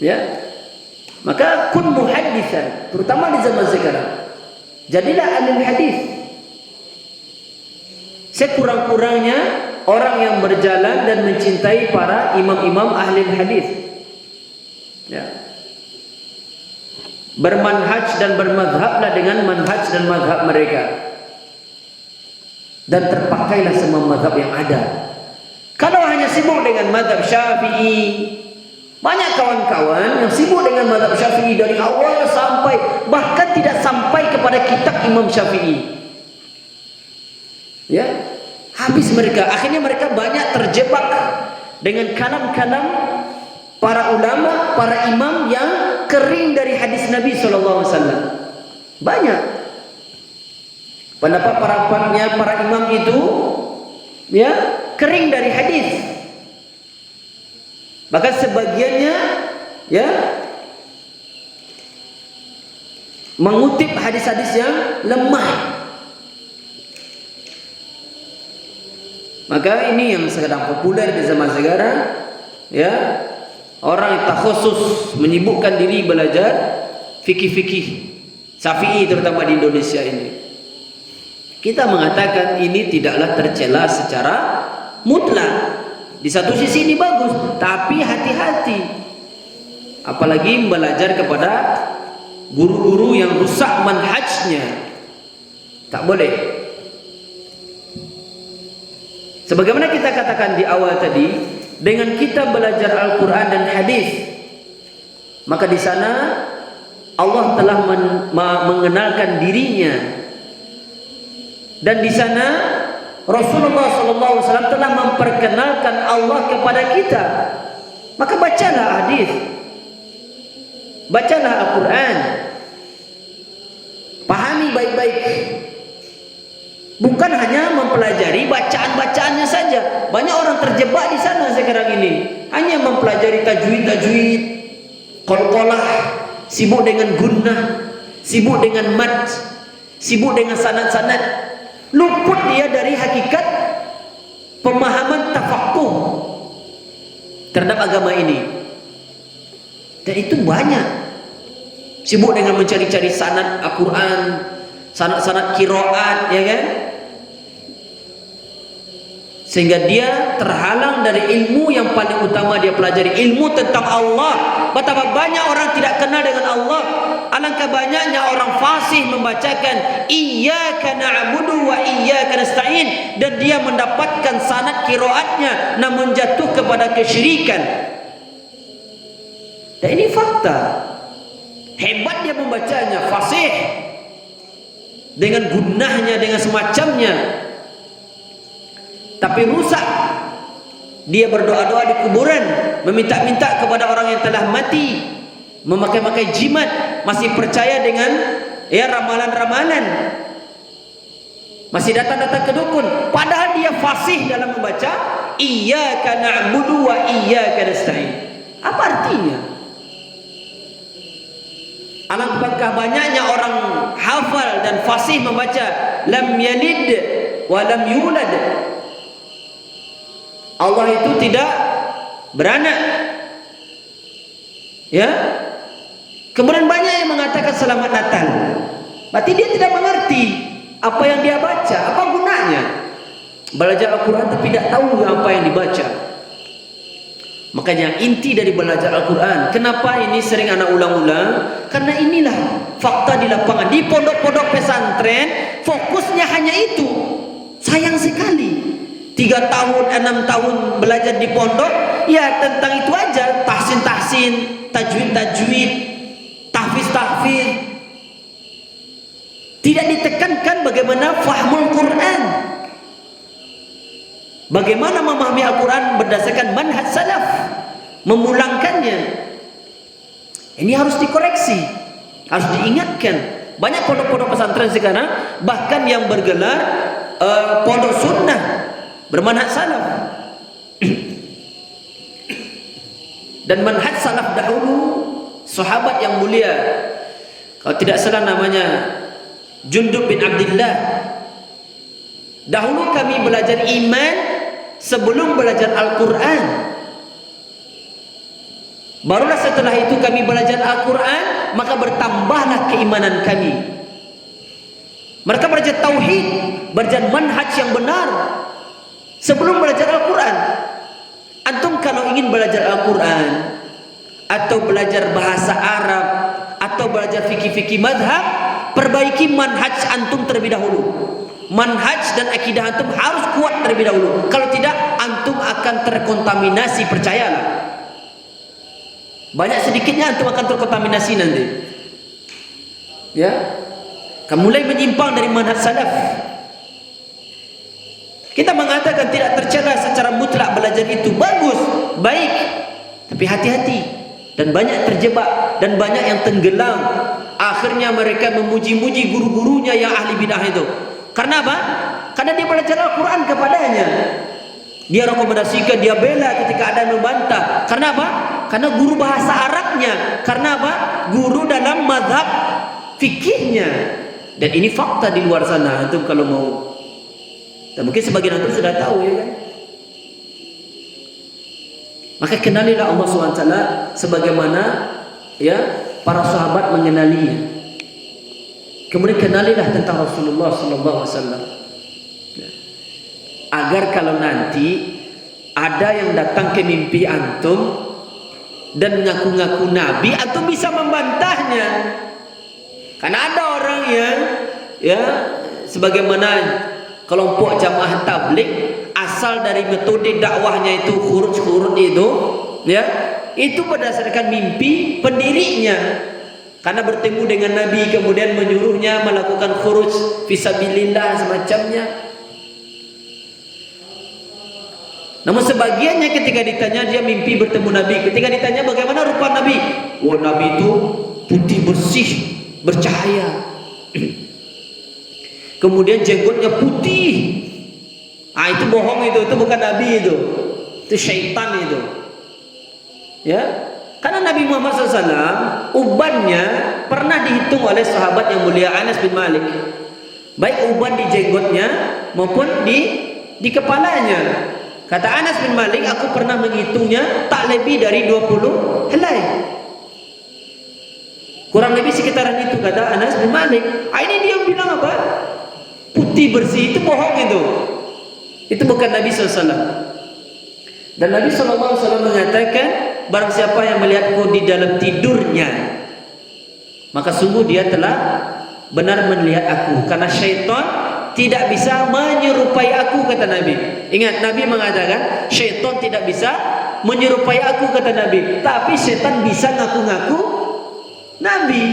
ya. Maka kun muhaddisan, terutama di zaman sekarang, jadilah alim hadis. Sekurang-kurangnya orang yang berjalan dan mencintai para imam-imam ahli hadis, ya, bermanhaj dan bermadhablah dengan manhaj dan madhab mereka, dan terpakailah semua madhab yang ada. Kalau hanya sibuk dengan madhab Syafi'i, banyak kawan-kawan yang sibuk dengan madhab Syafi'i dari awal sampai, bahkan tidak sampai kepada kitab Imam Syafi'i, ya, habis mereka. Akhirnya mereka banyak terjebak dengan kalam-kalam para ulama, para imam yang kering dari hadis Nabi SAW. Banyak pendapat para imam itu, ya, kering dari hadis. Bahkan sebagiannya, ya, mengutip hadis-hadis yang lemah. Maka ini yang sedang populer di zaman sekarang, ya, orang yang takhusus menyibukkan diri belajar fikih-fikih Syafi'i terutama di Indonesia ini. Kita mengatakan ini tidaklah tercela secara mutlak. Di satu sisi ini bagus, tapi hati-hati. Apalagi belajar kepada guru-guru yang rusak manhajnya. Tak boleh. Sebagaimana kita katakan di awal tadi, dengan kita belajar Al-Quran dan hadis, maka di sana Allah telah mengenalkan dirinya, dan di sana Rasulullah SAW telah memperkenalkan Allah kepada kita. Maka bacalah hadis, bacalah Al-Quran, pahami baik-baik. Bukan hanya mempelajari bacaan-bacaannya saja. Banyak orang terjebak di sana sekarang ini, hanya mempelajari tajwid, qalqalah, sibuk dengan gunnah, sibuk dengan mad, sibuk dengan sanad-sanad. Luput dia dari hakikat pemahaman tafaqquh terhadap agama ini. Dan itu banyak. Sibuk dengan mencari-cari sanad Al-Quran, sanad-sanad qiraat, ya kan? Sehingga dia terhalang dari ilmu yang paling utama dia pelajari, ilmu tentang Allah. Betapa banyak orang tidak kenal dengan Allah. Alangkah banyaknya orang fasih membacakan iyyaka na'budu wa iyyaka nasta'in, dan dia mendapatkan sanad qiraatnya namun jatuh kepada kesyirikan. Dan ini fakta. Hebat dia membacanya, fasih dengan gunnahnya, dengan semacamnya. Tapi rusak. Dia berdoa-doa di kuburan, meminta-minta kepada orang yang telah mati, memakai-makai jimat, masih percaya dengan ramalan-ramalan, masih datang-datang ke dukun, padahal dia fasih dalam membaca iyyaka na'budu wa iyyaka nasta'in. Apa artinya? Alangkah banyaknya orang hafal dan fasih membaca lam yalid wa lam yulad, Allah itu tidak beranak, ya. Kemudian banyak yang mengatakan selamat Natal. Berarti dia tidak mengerti apa yang dia baca. Apa gunanya belajar Al-Quran tapi tidak tahu apa yang dibaca? Makanya inti dari belajar Al-Quran, kenapa ini sering anak ulang-ulang? Karena inilah fakta di lapangan. Di pondok-pondok pesantren fokusnya hanya itu. Sayang sekali, 3 tahun, 6 tahun belajar di pondok, ya tentang itu aja. Tahsin-tahsin, tajwid-tajwid, tahfiz-tahfiz. Tidak ditekankan bagaimana fahmul Quran, bagaimana memahami Al-Quran berdasarkan manhaj salaf, memulangkannya. Ini harus dikoreksi, harus diingatkan. Banyak pondok-pondok pesantren sekarang bahkan yang bergelar pondok sunnah bermanhaj salaf. Dan manhaj salaf dahulu, sahabat yang mulia, kalau tidak salah namanya Jundub bin Abdullah. Dahulu kami belajar iman sebelum belajar Al-Quran. Barulah setelah itu kami belajar Al-Quran, maka bertambahlah keimanan kami. Mereka belajar tauhid, belajar manhaj yang benar sebelum belajar Al-Quran. Antum kalau ingin belajar Al-Quran atau belajar bahasa Arab atau belajar fikih-fikih madhab, perbaiki manhaj antum terlebih dahulu. Manhaj dan akidah antum harus kuat terlebih dahulu. Kalau tidak, antum akan terkontaminasi, percayalah. Banyak sedikitnya antum akan terkontaminasi nanti. Ya, kamu mulai menyimpang dari manhaj salaf. Kita mengatakan tidak tercela secara mutlak belajar itu bagus, baik, tapi hati-hati. Dan banyak terjebak dan banyak yang tenggelam. Akhirnya mereka memuji-muji guru-gurunya yang ahli bidah itu. Karena apa? Karena dia belajar Al-Quran kepadanya. Dia rekomendasikan, dia bela ketika ada yang membantah. Karena apa? Karena guru bahasa Arabnya. Karena apa? Guru dalam mazhab fikihnya. Dan ini fakta di luar sana. Antum kalau mau, dan mungkin sebagian antum sudah tahu, ya kan? Maka kenalilah Allah SWT sebagaimana ya para sahabat mengenalinya. Kemudian kenalilah tentang Rasulullah sallallahu alaihi wasallam. Agar kalau nanti ada yang datang ke mimpi antum dan ngaku-ngaku nabi, antum bisa membantahnya. Karena ada orang yang ya sebagaimana kelompok jamaah tabligh, asal dari metode dakwahnya itu khuruj itu ya, itu berdasarkan mimpi pendirinya. Karena bertemu dengan nabi kemudian menyuruhnya melakukan khuruj fisabilillah semacamnya. Namun sebagiannya ketika ditanya dia mimpi bertemu Nabi. Ketika ditanya bagaimana rupa Nabi, wah Nabi itu putih bersih, bercahaya. Kemudian jenggotnya putih. Ah itu bohong itu bukan Nabi itu syaitan itu. Ya, karena Nabi Muhammad SAW ubannya pernah dihitung oleh sahabat yang mulia Anas bin Malik. Baik uban di jenggotnya maupun di kepalanya. Kata Anas bin Malik, aku pernah menghitungnya tak lebih dari 20 helai. Kurang lebih sekitaran itu kata Anas bin Malik. Ini dia bilang apa? Putih bersih, itu bohong itu. Itu bukan Nabi SAW. Dan Nabi SAW mengatakan, barang siapa yang melihatku di dalam tidurnya, maka sungguh dia telah benar melihat aku. Karena syaitan tidak bisa menyerupai aku, kata Nabi. Ingat, Nabi mengatakan syaitan tidak bisa menyerupai aku, kata Nabi. Tapi syaitan bisa ngaku-ngaku Nabi.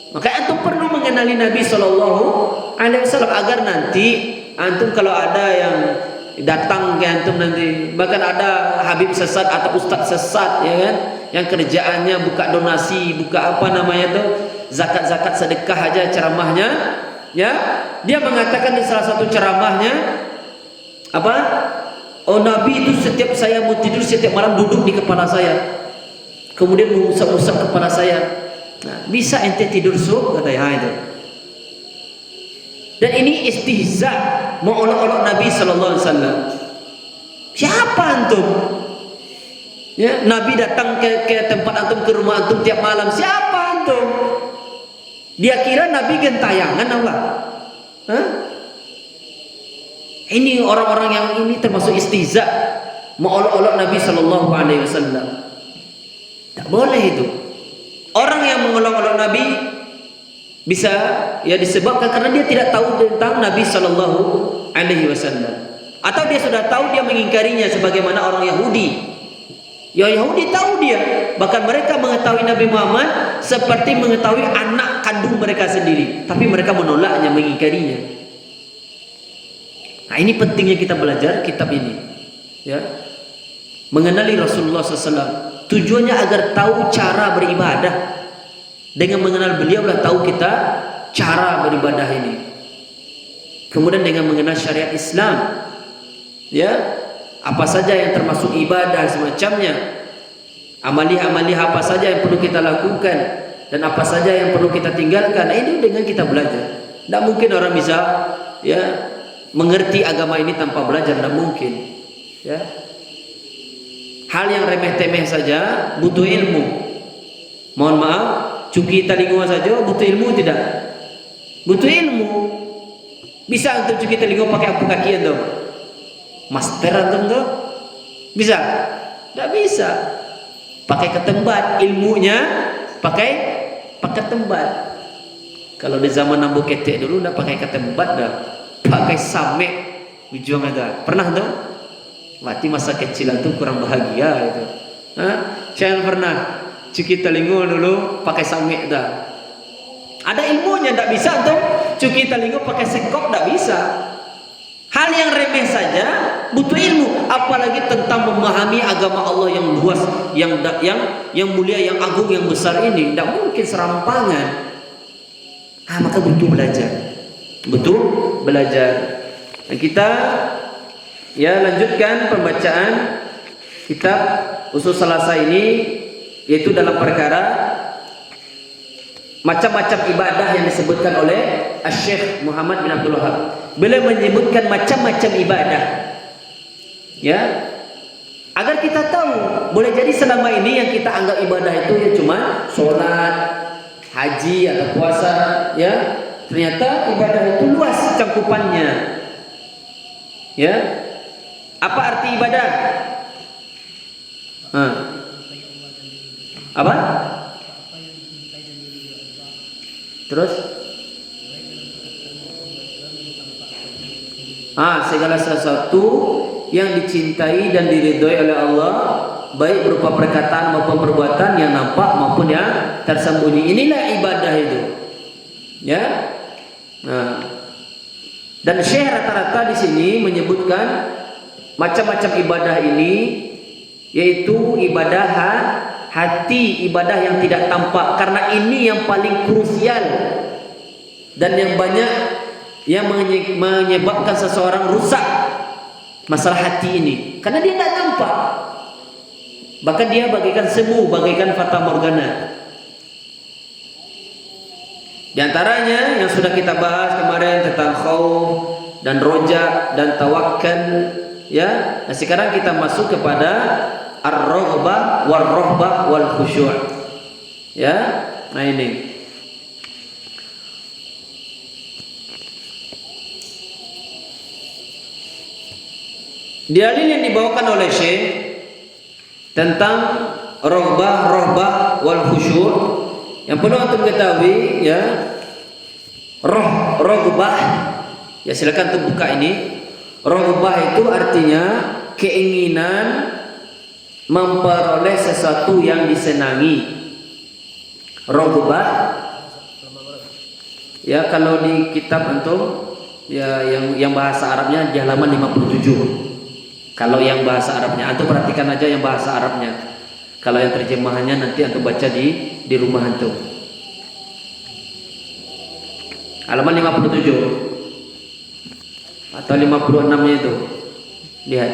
Maka antum perlu mengenali Nabi SAW agar nanti antum kalau ada yang datang ke antum nanti, bahkan ada habib sesat atau ustaz sesat ya kan, yang kerjaannya buka donasi, buka apa namanya tuh, zakat sedekah aja ceramahnya. Ya, dia mengatakan di salah satu ceramahnya apa? Oh Nabi itu setiap saya mau tidur setiap malam duduk di kepala saya, kemudian mengusap-usap kepala saya. Nah, bisa ente tidur katanya itu. Dan ini istihza, mengolok-olok Nabi Sallallahu Alaihi Wasallam. Siapa antum? Ya, Nabi datang ke tempat antum, ke rumah antum tiap malam. Siapa antum? Dia kira Nabi gentayangan Allah. Hah? Ini orang-orang yang ini termasuk istihza, mengolok-olok Nabi Sallallahu Alaihi Wasallam. Tak boleh itu. Orang yang mengolok-olok Nabi bisa ya disebabkan karena dia tidak tahu tentang Nabi Sallallahu Alaihi Wasallam, atau dia sudah tahu dia mengingkarinya sebagaimana orang Yahudi. Ya Yahudi tahu dia, bahkan mereka mengetahui Nabi Muhammad seperti mengetahui anak kandung mereka sendiri, tapi mereka menolaknya, mengingkarinya. Nah ini pentingnya kita belajar kitab ini, ya, mengenali Rasulullah SAW. Tujuannya agar tahu cara beribadah. Dengan mengenal beliau lah tahu kita cara beribadah ini. Kemudian dengan mengenal syariat Islam, ya. Apa saja yang termasuk ibadah semacamnya, amaliyah-amaliyah apa saja yang perlu kita lakukan dan apa saja yang perlu kita tinggalkan. Nah, ini dengan kita belajar. Tidak mungkin orang bisa ya mengerti agama ini tanpa belajar, tidak mungkin. Ya. Hal yang remeh-temeh saja butuh ilmu. Mohon maaf, cuci telinga saja butuh ilmu tidak? Butuh ilmu. Bisa untuk cuci telinga pakai apa kaki itu? Master antum tuh bisa? Tidak bisa. Pakai ketembat, ilmunya pakai tembat. Kalau di zaman Nambu Ketek dulu udah pakai ketembat dah, pakai samek ujung ada. Pernah tuh? Mati masa kecil itu kurang bahagia itu. Saya pernah cuci telinga dulu pakai samek dah. Ada ilmunya, tidak bisa tuh cuci telinga pakai sekop, tidak bisa. Hal yang remeh saja butuh ilmu, apalagi tentang memahami agama Allah yang luas, yang mulia, yang agung, yang besar ini. Tidak mungkin serampangan. Maka butuh belajar. Butuh belajar. Dan kita ya lanjutkan pembacaan kitab Ushul Thalatha ini, yaitu dalam perkara macam-macam ibadah yang disebutkan oleh Syekh Muhammad bin Abdul Wahab. Beliau menyebutkan macam-macam ibadah, ya, agar kita tahu. Boleh jadi selama ini yang kita anggap ibadah itu ya cuma sholat, haji atau puasa, ya, ternyata ibadah itu luas cangkupannya. Ya, apa arti ibadah? Apa? Terus? Segala sesuatu yang dicintai dan diridhoi oleh Allah, baik berupa perkataan maupun perbuatan yang nampak maupun yang tersembunyi. Inilah ibadah itu. Ya. Dan Syekh rata-rata di sini menyebutkan macam-macam ibadah ini, yaitu ibadah hati, ibadah yang tidak tampak, karena ini yang paling krusial dan yang banyak yang menyebabkan seseorang rusak masalah hati ini, karena dia tidak tampak, bahkan dia bagaikan semu, bagaikan fata morgana. Di antaranya yang sudah kita bahas kemarin tentang khauf dan roja dan tawakkal, ya. Nah, sekarang kita masuk kepada ar-raghbah war-rahbah wal khusyu'. Ya. Nah, ini. Dalil yang dibawakan oleh Syekh tentang raghbah, rahbah wal khusyu', yang perlu antum ketahui, ya, raghbah, ya silakan antum buka ini. Raghbah itu artinya keinginan memperoleh sesuatu yang disenangi. Raghbah, ya, kalau di kitab antum, ya, yang bahasa Arabnya di halaman 57. Kalau yang bahasa Arabnya, antum perhatikan aja yang bahasa Arabnya. Kalau yang terjemahannya nanti antum baca di rumah antum. Halaman 57 atau 56-nya itu. Lihat.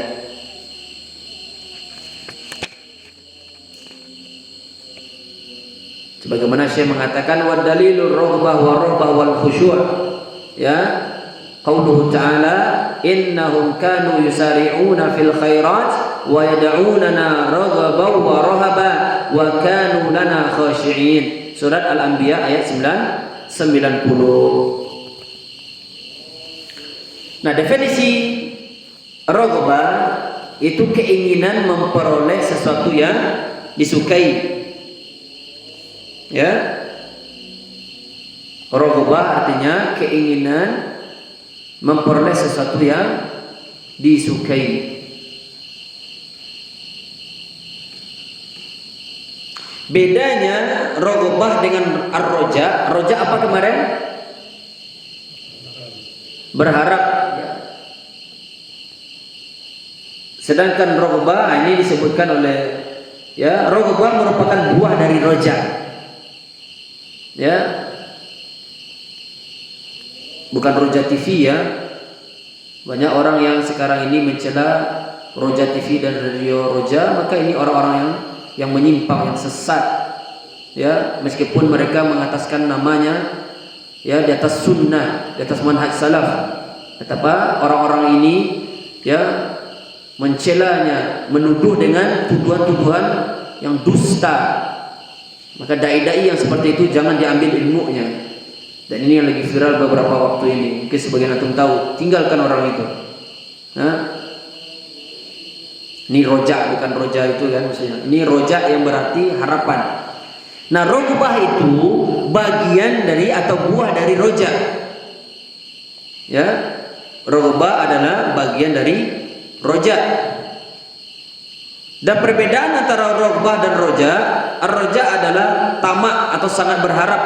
Sebagaimana Syekh mengatakan wa dalilur raghbah wa rahbah wal khusyu', ya, qauluhu ta'ala innahum kanu yusari'una fil khairat wa yad'unana raghaban wa rahaba wa kanu lana khashi'in. Surat Al-Anbiya ayat 90. Nah, definisi raghbah itu keinginan memperoleh sesuatu yang disukai. Ya, raghbah artinya keinginan memperoleh sesuatu yang disukai. Bedanya raghbah dengan ar-roja. Roja apa kemarin? Berharap. Sedangkan raghbah ini disebutkan oleh, ya, raghbah merupakan buah dari roja. Ya, bukan roja TV, ya. Banyak orang yang sekarang ini mencela roja TV dan radio roja, maka ini orang-orang yang menyimpang, yang sesat, ya, meskipun mereka mengataskan namanya, ya, di atas sunnah, di atas manhaj salaf. Tetapi orang-orang ini, ya, mencelanya, menuduh dengan tuduhan-tuduhan yang dusta. Maka dai-dai yang seperti itu jangan diambil ilmunya. Dan ini yang lagi viral beberapa waktu ini. Mungkin sebagian antum tahu. Tinggalkan orang itu. Ini roja, bukan roja itu kan maksudnya. Ini roja yang berarti harapan. Nah, raghbah itu bagian dari atau buah dari roja. Ya, raghbah adalah bagian dari roja. Dan perbedaan antara raghbah dan roja, ar-roja adalah tamak atau sangat berharap.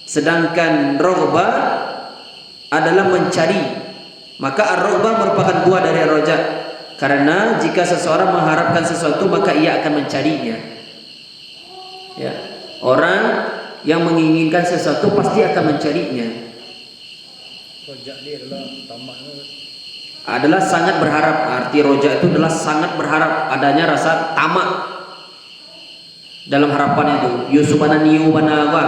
Sedangkan raghbah adalah mencari. Maka ar-raghbah merupakan buah dari ar-roja. Karena jika seseorang mengharapkan sesuatu, maka ia akan mencarinya. Ya, orang yang menginginkan sesuatu pasti akan mencarinya. Roja dia adalah tamak, adalah sangat berharap. Arti roja itu adalah sangat berharap, adanya rasa tamak dalam harapan itu. Yusubana niubana apa?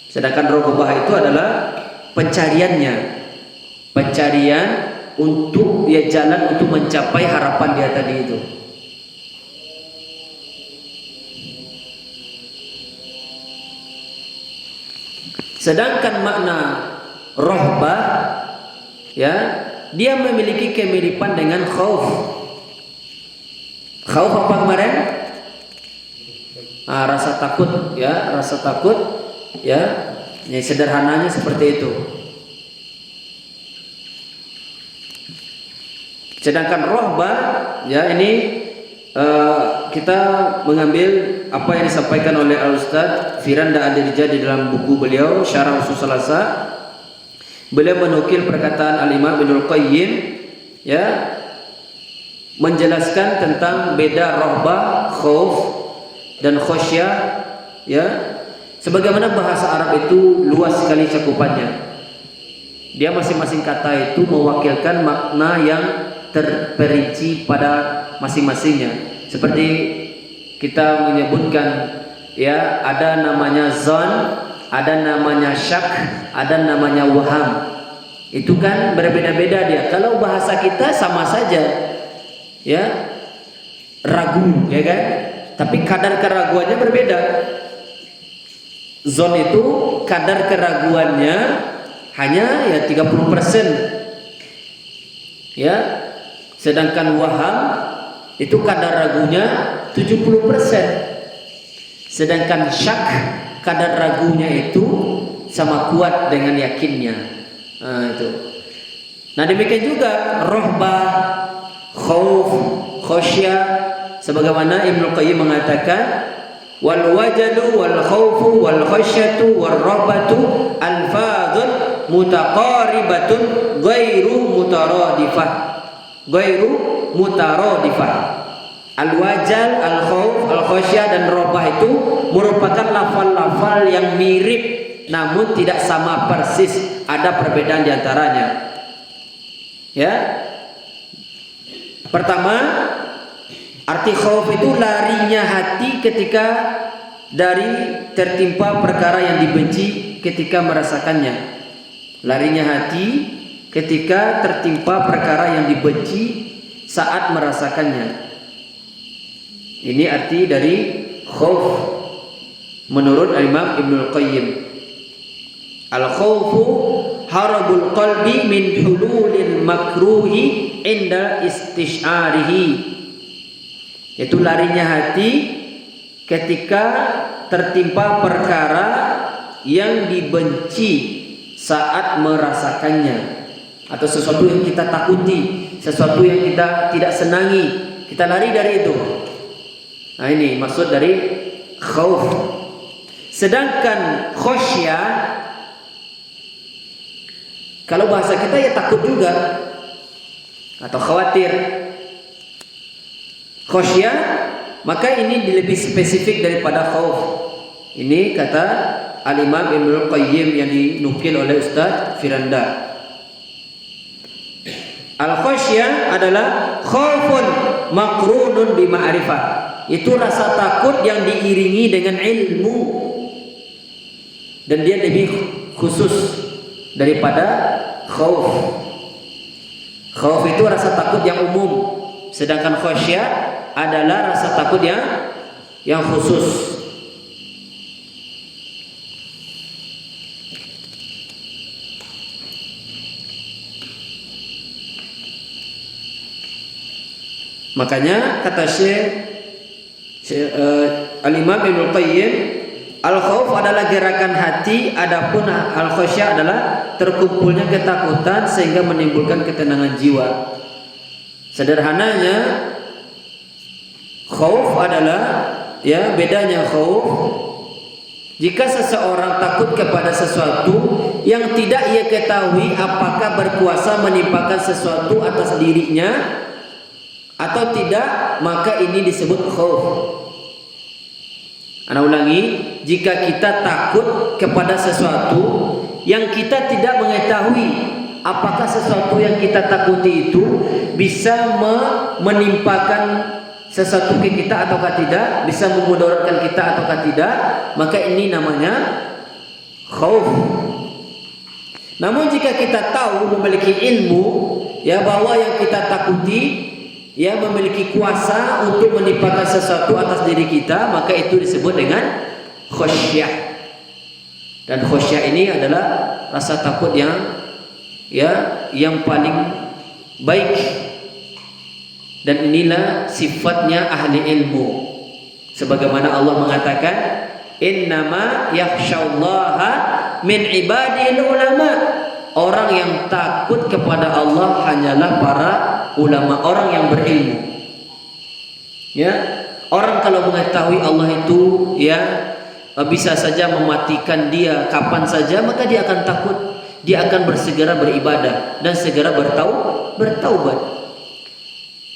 Sedangkan raghbah itu adalah pencariannya, pencarian untuk dia jalan untuk mencapai harapan dia tadi itu. Sedangkan makna rohbah, ya, dia memiliki kemiripan dengan khauf. Khauf apa kemarin? Rasa takut, ya, rasa takut, ya. Sederhananya seperti itu. Sedangkan rohbah, ya, ini kita mengambil apa yang disampaikan oleh Al-Ustaz Firanda Adirja di dalam buku beliau Syarah Ushul Thalatha. Beliau menukil perkataan Al-Imam Ibnul Qayyim, ya, menjelaskan tentang beda rohbah, khauf dan khosyah, ya. Sebagaimana bahasa Arab itu luas sekali cakupannya. Dia masing-masing kata itu mewakilkan makna yang terperinci pada masing-masingnya. Seperti kita menyebutkan, ya, ada namanya zon, ada namanya syak, ada namanya waham. Itu kan berbeda-beda dia. Kalau bahasa kita sama saja, ya, ragu, ya kan? Tapi kadar keraguannya berbeda. Zon itu kadar keraguannya hanya, ya, 30%. Ya. Sedangkan waham itu kadar ragunya 70%. Sedangkan syak kadar ragunya itu sama kuat dengan yakinnya. Itu. Nah, demikian juga rohbah, khauf, khosyah, sebagaimana Ibnu Qayyim mengatakan wal wajadu wal khaufu wal khasyatu wal rahbatu alfadzun mutaqaribatun ghairu mutaradifah. Al-wajal, al-khauf, al-khasyah dan rahbah itu merupakan lafal-lafal yang mirip namun tidak sama persis, ada perbedaan di antaranya. Ya. Pertama, arti khauf itu larinya hati ketika dari tertimpa perkara yang dibenci ketika merasakannya. Larinya hati ketika tertimpa perkara yang dibenci saat merasakannya. Ini arti dari khauf menurut Imam Ibnul Qayyim. Al-khaufu harabul qalbi min hululil makruhi inda istish'arihi. Itu larinya hati ketika tertimpa perkara yang dibenci saat merasakannya, atau sesuatu yang kita takuti, sesuatu yang kita tidak senangi, kita lari dari itu. Nah, ini maksud dari khauf. Sedangkan khosyah, kalau bahasa kita ya takut juga atau khawatir. Khosyah, maka ini lebih spesifik daripada khauf. Ini kata Al-Imam Ibnul Qayyim yang dinukil oleh Ustaz Firanda. Al-khosyah adalah khaufun makrunun bi ma'rifah. Itu rasa takut yang diiringi dengan ilmu, dan dia lebih khusus daripada khauf. Khauf itu rasa takut yang umum, sedangkan khosyah adalah rasa takut yang khusus. Makanya kata Al-Imam Ibnul Qayyim, al-khauf adalah gerakan hati, adapun al-khosyah adalah terkumpulnya ketakutan sehingga menimbulkan ketenangan jiwa. Sederhananya, khauf adalah, ya, bedanya khauf jika seseorang takut kepada sesuatu yang tidak ia ketahui apakah berkuasa menimpakan sesuatu atas dirinya atau tidak, maka ini disebut khauf. Ana ulangi, jika kita takut kepada sesuatu yang kita tidak mengetahui apakah sesuatu yang kita takuti itu bisa menimpakan sesuatu ke kita ataukah tidak, bisa memudaratkan kita ataukah tidak, maka ini namanya khauf. Namun jika kita tahu, memiliki ilmu, ya, bahwa yang kita takuti, ya, memiliki kuasa untuk menimpakan sesuatu atas diri kita, maka itu disebut dengan khosyah. Dan khusyuk ini adalah rasa takut yang paling baik. Dan inilah sifatnya ahli ilmu. Sebagaimana Allah mengatakan, innama yakhsyallaha min ibadil ulama. Orang yang takut kepada Allah hanyalah para ulama, orang yang berilmu. Ya, orang kalau mengetahui Allah itu bisa saja mematikan dia kapan saja, maka dia akan takut. Dia akan bersegera beribadah dan segera bertaubat.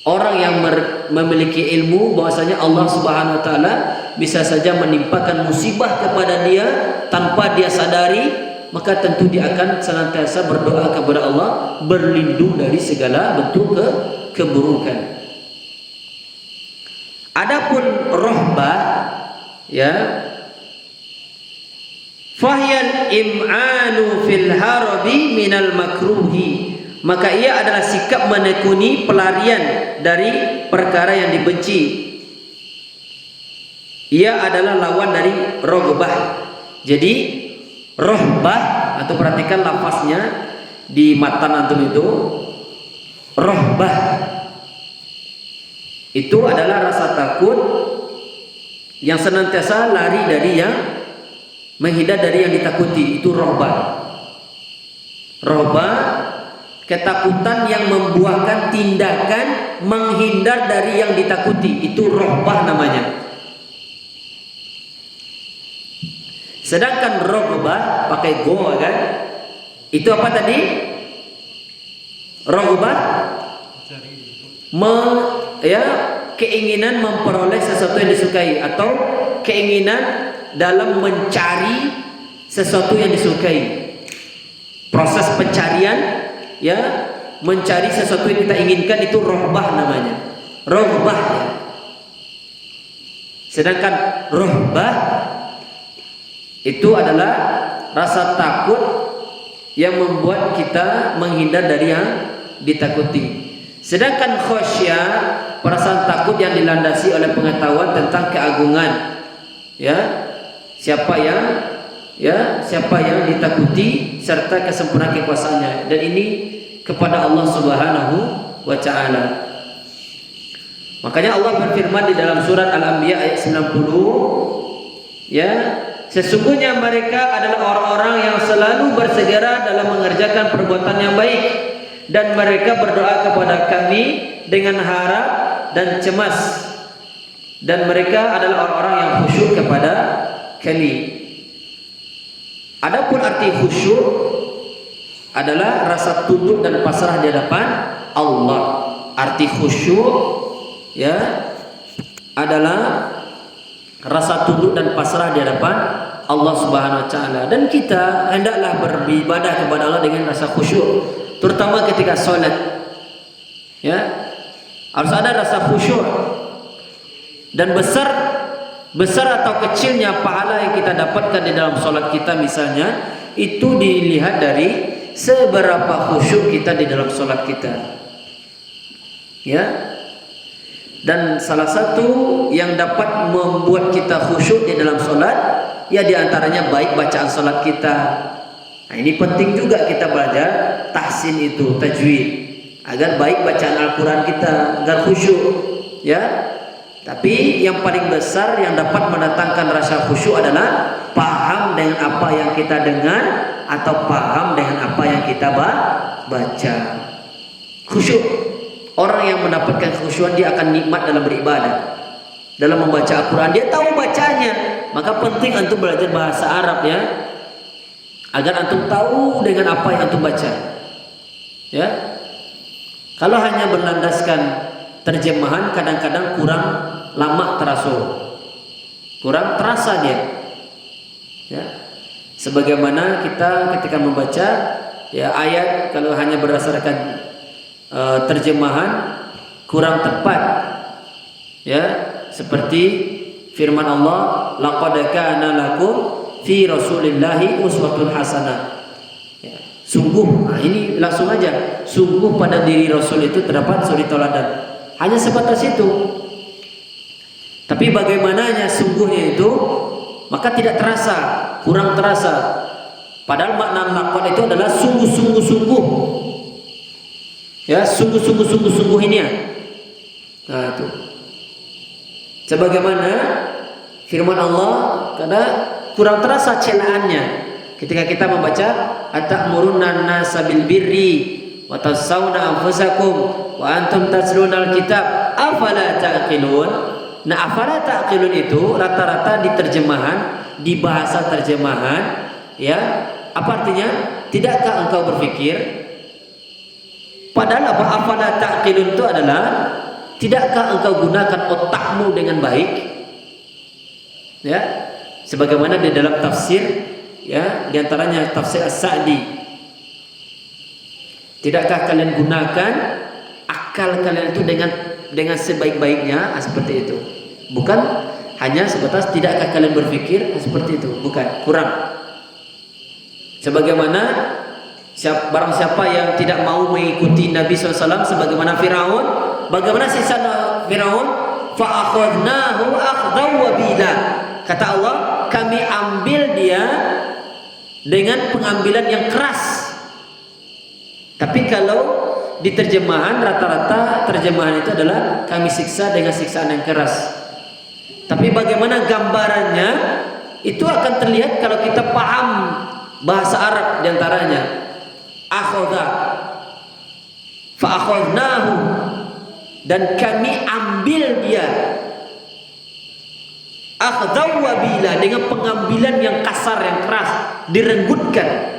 Orang yang memiliki ilmu bahwasanya Allah Subhanahu wa taala bisa saja menimpakan musibah kepada dia tanpa dia sadari, maka tentu dia akan senantiasa berdoa kepada Allah, berlindung dari segala bentuk keburukan. Adapun rohbah, fahyal im'anu fil harabi minal makruhi, maka ia adalah sikap menekuni pelarian dari perkara yang dibenci. Ia adalah lawan dari rogbah. Jadi rohbah, atau perhatikan lafaznya di matan antum itu, rohbah itu adalah rasa takut yang senantiasa lari dari yang menghindar dari yang ditakuti, itu rohbah. Rohbah, ketakutan yang membuahkan tindakan menghindar dari yang ditakuti, itu rohbah namanya. Sedangkan rohbah pakai go kan, itu apa tadi? Rohbah keinginan memperoleh sesuatu yang disukai, atau keinginan dalam mencari sesuatu yang disukai. Proses pencarian, mencari sesuatu yang kita inginkan, itu rohbah namanya. Rohbah. Sedangkan rohbah itu adalah rasa takut yang membuat kita menghindar dari yang ditakuti. Sedangkan khasyah, perasaan takut yang dilandasi oleh pengetahuan tentang keagungan, siapa yang ditakuti serta kesempurnaan kekuasaannya, dan ini kepada Allah Subhanahu wa taala. Makanya Allah berfirman di dalam surat Al-Anbiya ayat 90, sesungguhnya mereka adalah orang-orang yang selalu bersegera dalam mengerjakan perbuatan yang baik, dan mereka berdoa kepada kami dengan harap dan cemas, dan mereka adalah orang-orang yang khusyuk kepada kami. Adapun arti khusyuk adalah rasa tunduk dan pasrah di hadapan Allah. Arti khusyuk adalah rasa tunduk dan pasrah di hadapan Allah Subhanahu wa taala. Dan kita hendaklah beribadah kepada Allah dengan rasa khusyuk, terutama ketika sholat. Harus ada rasa khusyuk. Dan besar atau kecilnya pahala yang kita dapatkan di dalam sholat kita misalnya, itu dilihat dari seberapa khusyuk kita di dalam sholat kita. Dan salah satu yang dapat membuat kita khusyuk di dalam sholat, diantaranya baik bacaan sholat kita. Nah, ini penting juga kita belajar tahsin itu, tajwid, agar baik bacaan Al-Quran kita, agar khusyuk. Tapi yang paling besar yang dapat mendatangkan rasa khusyuk adalah paham dengan apa yang kita dengar, atau paham dengan apa yang kita baca. Khusyuk. Orang yang mendapatkan khusyuan, dia akan nikmat dalam beribadah, dalam membaca Al-Quran. Dia tahu bacanya. Maka penting antum belajar bahasa Arab, agar antum tahu dengan apa yang antum baca. Kalau hanya berlandaskan terjemahan, kadang-kadang kurang lama kurang terasa dia. Sebagaimana kita ketika membaca ayat, kalau hanya berdasarkan terjemahan kurang tepat, seperti firman Allah, laqad kana lakum fi rasulillahi uswatun hasanah. Sungguh, ini langsung aja, sungguh pada diri Rasul itu terdapat suri teladan. Hanya sebatas itu. Tapi bagaimananya sungguhnya itu, maka tidak terasa kurang terasa. Padahal makna laqad itu adalah sungguh-sungguh. Ya, sungguh ini ya. Nah, itu. Sebagaimana firman Allah, karena kurang terasa celaannya ketika kita membaca atamuruna nasa bil birri wa tasawna anfusakum wa antum tatluna alkitab afala taqilun. Nah, afala taqilun itu rata-rata di terjemahan, di bahasa terjemahan, ya, apa artinya? Tidakkah engkau berpikir? Padahal apa afala taqilun itu adalah tidakkah engkau gunakan otakmu dengan baik? Ya, sebagaimana di dalam tafsir, ya, diantaranya tafsir As-Sa'di. Tidakkah kalian gunakan akal kalian itu dengan sebaik-baiknya? Seperti itu. Bukan hanya sebatas tidakkah kalian berpikir? Seperti itu. Bukan, kurang. Sebagaimana barang siapa yang tidak mau mengikuti Nabi SAW, sebagaimana Firaun, bagaimana sisa Firaun? Fa'akhadnahu akhdaw wabila. Kata Allah, kami ambil dia dengan pengambilan yang keras. Tapi kalau di terjemahan, rata-rata terjemahan itu adalah kami siksa dengan siksaan yang keras. Tapi bagaimana gambarannya itu akan terlihat kalau kita paham bahasa Arab diantaranya. Akhadha, fa'akhadnahu, dan kami ambil dia. Akhdaw wabila, dengan pengambilan yang kasar, yang keras, direnggutkan.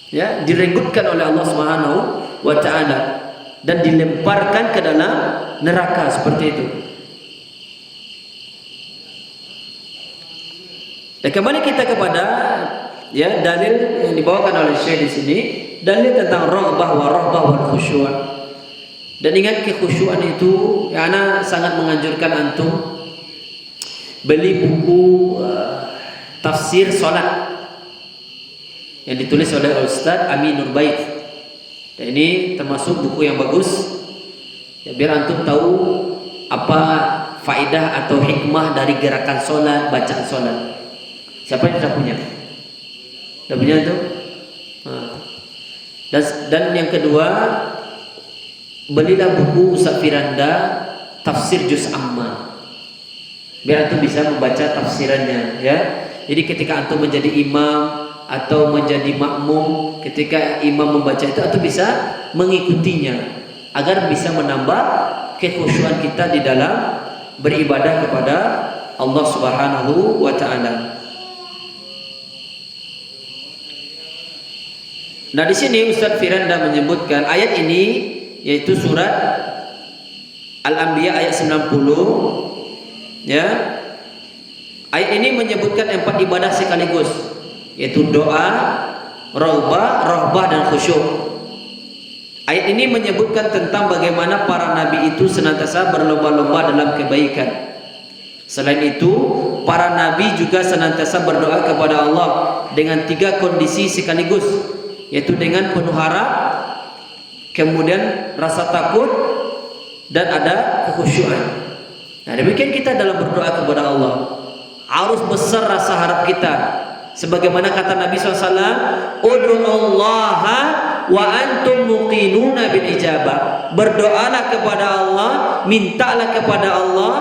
Ya, direnggutkan oleh Allah Subhanahu wa taala dan dilemparkan ke dalam neraka seperti itu. Dan kembali kita kepada, ya, dalil yang dibawakan oleh Syekh di sini, dalil tentang raghbah wa rahbah wal khusyuk. Dan ingat, kekhusyuan itu, ya, ana sangat menganjurkan antum beli buku tafsir salat yang ditulis oleh Ustaz Amin Nurbaik. Dan ini termasuk buku yang bagus, ya, biar antum tahu apa faedah atau hikmah dari gerakan salat, bacaan salat. Siapa yang sudah punya? Sudah punya itu? Dan yang kedua, belilah buku Ustaz Firanda Tafsir Juz Amma, biar antum bisa membaca tafsirannya, ya. Jadi ketika antum menjadi imam atau menjadi makmum, ketika imam membaca itu antum bisa mengikutinya agar bisa menambah kekhusyuan kita di dalam beribadah kepada Allah Subhanahu wa taala. Nah, di sini Ustaz Firanda menyebutkan ayat ini, yaitu surat Al-Anbiya ayat 90, ya. Ayat ini menyebutkan 4 ibadah sekaligus, yaitu doa, rahbah dan khusyuk. Ayat ini menyebutkan tentang bagaimana para nabi itu senantiasa berlomba-lomba dalam kebaikan. Selain itu, para nabi juga senantiasa berdoa kepada Allah dengan 3 kondisi sekaligus, yaitu dengan penuh harap, kemudian rasa takut, dan ada kekhusyuan. Nah, demikian kita dalam berdoa kepada Allah harus besar rasa harap kita, sebagaimana kata Nabi SAW, ud'ullaha wa antum muqinuna bil ijabah. Berdoalah kepada Allah, mintalah kepada Allah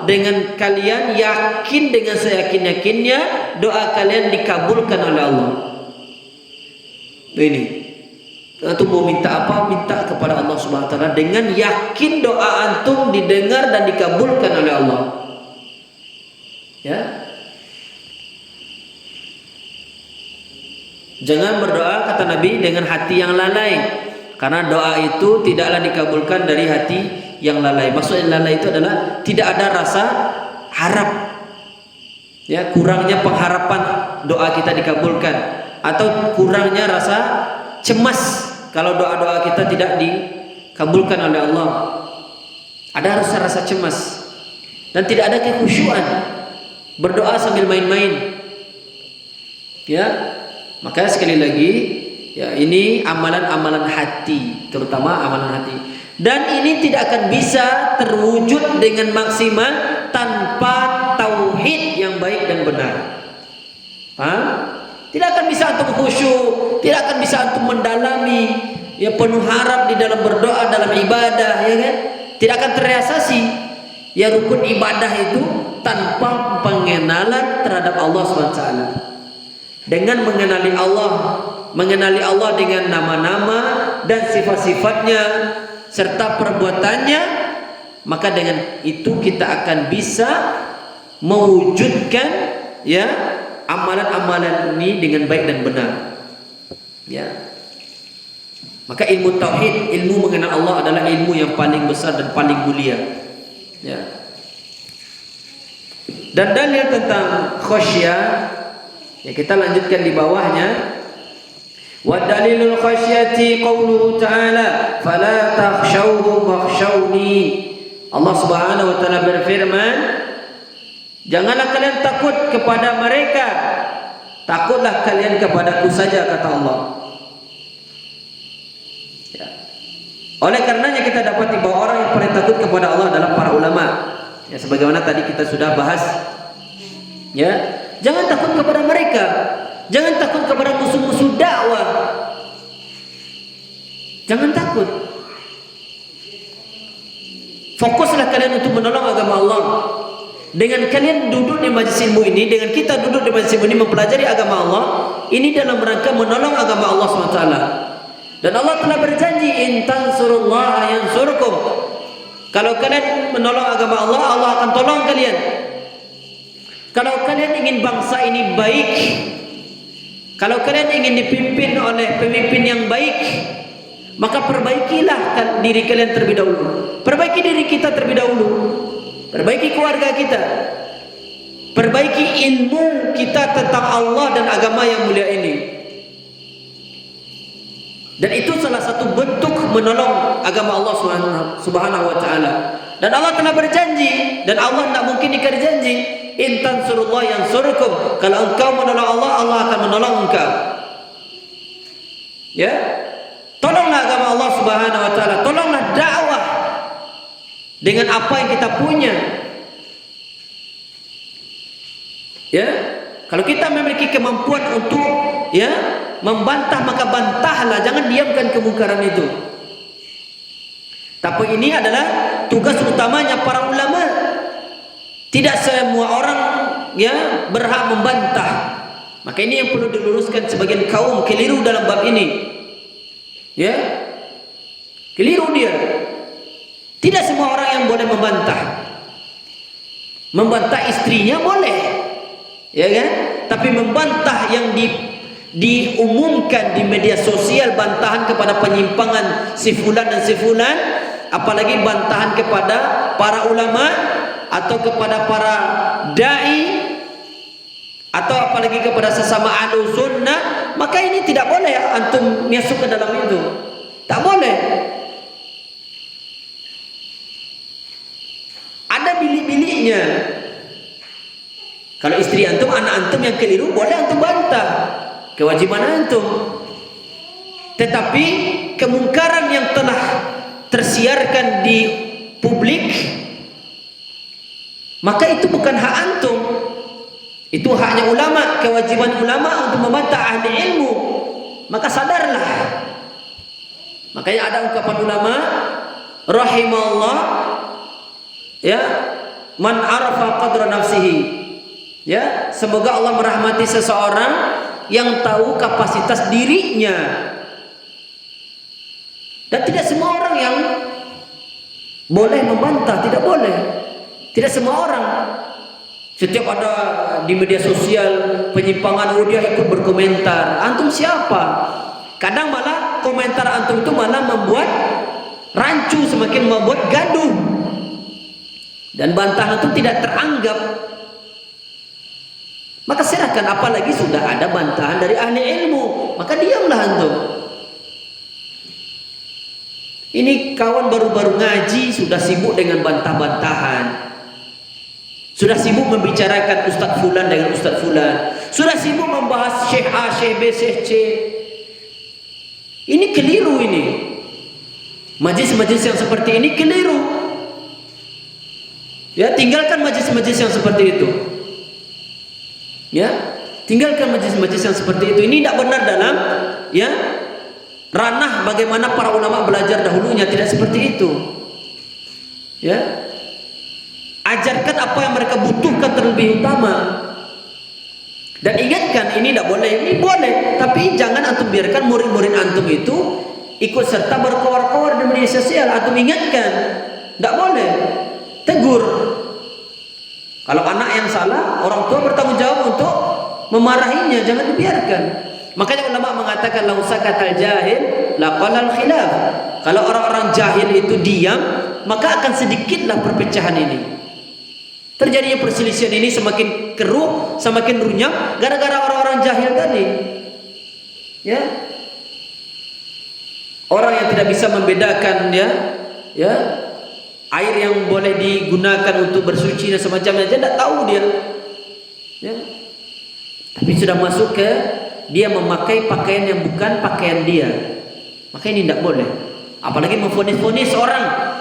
dengan kalian yakin, dengan seyakin-yakinnya doa kalian dikabulkan oleh Allah. Ini antum mau minta apa, minta kepada Allah Subhanahu wa taala dengan yakin doa antum didengar dan dikabulkan oleh Allah. Ya. Jangan berdoa, kata Nabi, dengan hati yang lalai, karena doa itu tidaklah dikabulkan dari hati yang lalai. Maksudnya lalai itu adalah tidak ada rasa harap, ya, kurangnya pengharapan doa kita dikabulkan, atau kurangnya rasa cemas kalau doa-doa kita tidak dikabulkan oleh Allah. Ada rasa cemas dan tidak ada kekhusyuan, berdoa sambil main-main, ya. Maka sekali lagi, ya, ini amalan-amalan hati, terutama amalan hati. Dan ini tidak akan bisa terwujud dengan maksimal tanpa tauhid yang baik dan benar. Paham? Tidak akan bisa antum khusyuk, tidak akan bisa antum mendalami, ya penuh harap di dalam berdoa, dalam ibadah, ya kan? Tidak akan terrealisasi ya rukun ibadah itu tanpa pengenalan terhadap Allah SWT. Dengan mengenali Allah dengan nama-nama dan sifat-sifatnya serta perbuatannya, maka dengan itu kita akan bisa mewujudkan ya amalan-amalan ini dengan baik dan benar. Ya. Maka ilmu tauhid, ilmu mengenal Allah adalah ilmu yang paling besar dan paling mulia. Ya. Dan dalil tentang khasyah, ya kita lanjutkan di bawahnya. Wa dalilul khasyati qauluhu ta'ala fala takhshawhum wakhshawni. Allah Subhanahu wa taala berfirman, janganlah kalian takut kepada mereka, takutlah kalian kepadaku saja, kata Allah. Ya. Oleh karenanya kita dapati bahwa orang yang paling takut kepada Allah adalah para ulama. Ya, sebagaimana tadi kita sudah bahas. Ya, jangan takut kepada mereka, jangan takut kepada musuh-musuh dakwah. Jangan takut. Fokuslah kalian untuk menolong agama Allah. Dengan kalian duduk di majlis ilmu ini, dengan kita duduk di majlis ilmu ini mempelajari agama Allah, ini dalam rangka menolong agama Allah SWT. Dan Allah telah berjanji, in tansurullaha yansurkum. Kalau kalian menolong agama Allah, Allah akan tolong kalian. Kalau kalian ingin bangsa ini baik, kalau kalian ingin dipimpin oleh pemimpin yang baik, maka perbaikilah diri kalian terlebih dahulu. Perbaiki diri kita terlebih dahulu. Perbaiki keluarga kita. Perbaiki ilmu kita tentang Allah dan agama yang mulia ini. Dan itu salah satu bentuk menolong agama Allah Subhanahu wa taala. Dan Allah telah berjanji, dan Allah tidak mungkin ingkar janji. In tansurullah yansurkum. Kalau engkau menolong Allah, Allah akan menolong engkau. Ya. Tolonglah agama Allah Subhanahu wa taala, tolonglah dakwah dengan apa yang kita punya. Ya. Kalau kita memiliki kemampuan untuk ya membantah, maka bantahlah, jangan diamkan kemungkaran itu. Tapi ini adalah tugas utamanya para ulama. Tidak semua orang ya berhak membantah. Maka ini yang perlu diluruskan sebagian kaum keliru dalam bab ini. Ya, keliru dia. Tidak semua orang yang boleh membantah. Membantah istrinya boleh, ya kan? Tapi membantah yang diumumkan di media sosial, bantahan kepada penyimpangan si fulan dan si fulan, apalagi bantahan kepada para ulama atau kepada para dai, atau apalagi kepada sesama ahlu sunnah, maka ini tidak boleh antum masuk ke dalam itu. Tak boleh. Ada bilik-biliknya. Kalau istri antum, anak antum yang keliru, boleh antum bantah. Kewajiban antum. Tetapi kemungkaran yang telah tersiarkan di publik, maka itu bukan hak antum. Itu haknya ulama, kewajiban ulama untuk membantah ahli ilmu. Maka sadarlah. Makanya ada ungkapan ulama, rahimallah ya man arafa qadra nafsihi. Ya, semoga Allah merahmati seseorang yang tahu kapasitas dirinya. Dan tidak semua orang yang boleh membantah, tidak boleh. Tidak semua orang. Setiap ada di media sosial penyimpangan, dia ikut berkomentar. Antum siapa? Kadang malah komentar antum itu malah membuat rancu, semakin membuat gaduh. Dan bantahan antum tidak teranggap. Maka serahkan, apalagi sudah ada bantahan dari ahli ilmu, maka diamlah antum. Ini kawan baru-baru ngaji sudah sibuk dengan bantah-bantahan. Sudah sibuk membicarakan Ustadz Fulan dengan Ustadz Fulan. Sudah sibuk membahas Syekh A, Syekh B, Syekh C. Ini keliru ini. Majlis-majlis yang seperti ini keliru. Ya, tinggalkan majlis-majlis yang seperti itu. Ya. Tinggalkan majlis-majlis yang seperti itu. Ini tidak benar dalam ya ranah bagaimana para ulama belajar dahulunya, tidak seperti itu. Ya. Ajarkan apa yang mereka butuhkan terlebih utama. Dan ingatkan, ini tidak boleh, ini boleh, tapi jangan antum biarkan murid-murid antum itu ikut serta berkoar-koar di media sosial. Antum ingatkan, tidak boleh, tegur. Kalau anak yang salah, orang tua bertanggung jawab untuk memarahinya, jangan dibiarkan. Makanya ulama mengatakan lau sakatal jahil laqalal khilaf. Kalau orang-orang jahil itu diam, maka akan sedikitlah perpecahan ini. Terjadinya perselisihan ini semakin keruh, semakin runyam gara-gara orang-orang jahil tadi. Ya. Orang yang tidak bisa membedakan ya, air yang boleh digunakan untuk bersuci dan semacamnya, dia tidak tahu dia. Ya. Tapi sudah masuk ke dia memakai pakaian yang bukan pakaian dia. Maka ini tidak boleh. Apalagi memfonis-fonis orang.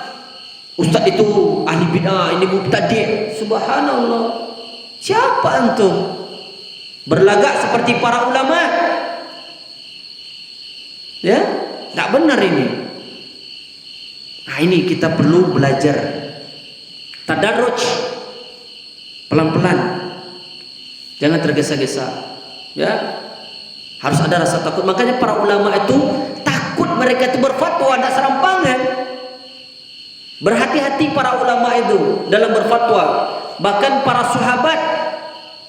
Ustaz itu ahli bid'ah, ini mubtadi'. Subhanallah. Siapa antum? Berlagak seperti para ulama. Ya, tidak benar ini. Nah, ini kita perlu belajar tadarruj, pelan-pelan. Jangan tergesa-gesa. Ya. Harus ada rasa takut. Makanya para ulama itu takut mereka itu berfatwa, tidak serampangan. Berhati-hati para ulama itu dalam berfatwa. Bahkan para sahabat,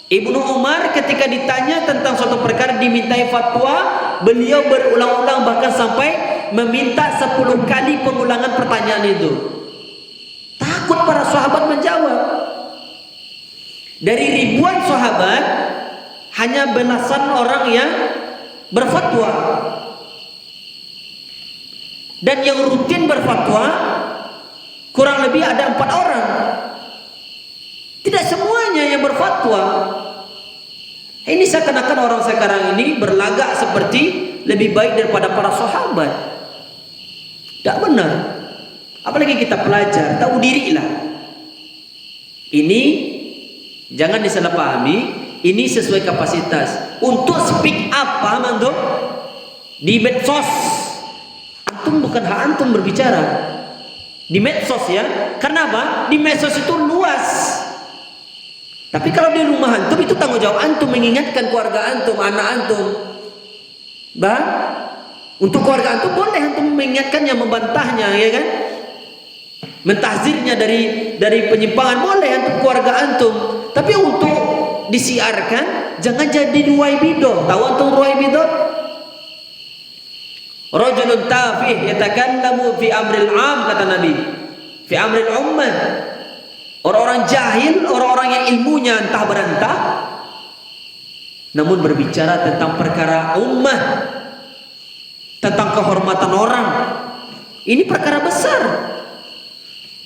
Ibnu Umar ketika ditanya tentang suatu perkara dimintai fatwa, beliau berulang-ulang bahkan sampai meminta 10 kali pengulangan pertanyaan itu. Takut para sahabat menjawab. Dari ribuan sahabat hanya belasan orang yang berfatwa. Dan yang rutin berfatwa kurang lebih ada 4 orang. Tidak semuanya yang berfatwa. Ini seakan-akan orang sekarang ini berlagak seperti lebih baik daripada para sahabat. Tidak benar. Apalagi kita pelajar, tahu dirilah. Ini jangan disalahpahami, ini sesuai kapasitas. Untuk speak apa mantuk di medsos, antum bukan hak antum berbicara. Di medsos ya, karena apa? Di medsos itu luas. Tapi kalau di rumah antum itu tanggung jawab antum mengingatkan keluarga antum, anak antum. Untuk keluarga antum boleh antum mengingatkannya, membantahnya, ya kan? Mentahzirnya dari penyimpangan boleh untuk keluarga antum. Tapi untuk disiarkan jangan jadi ruwaibidah. Tahu antum ruwaibidah? Rajulun tafih yatakallamu fi amril 'am, kata Nabi. Fi amril ummah. Orang-orang jahil, orang-orang yang ilmunya entah berantah, namun berbicara tentang perkara ummah, tentang kehormatan orang. Ini perkara besar.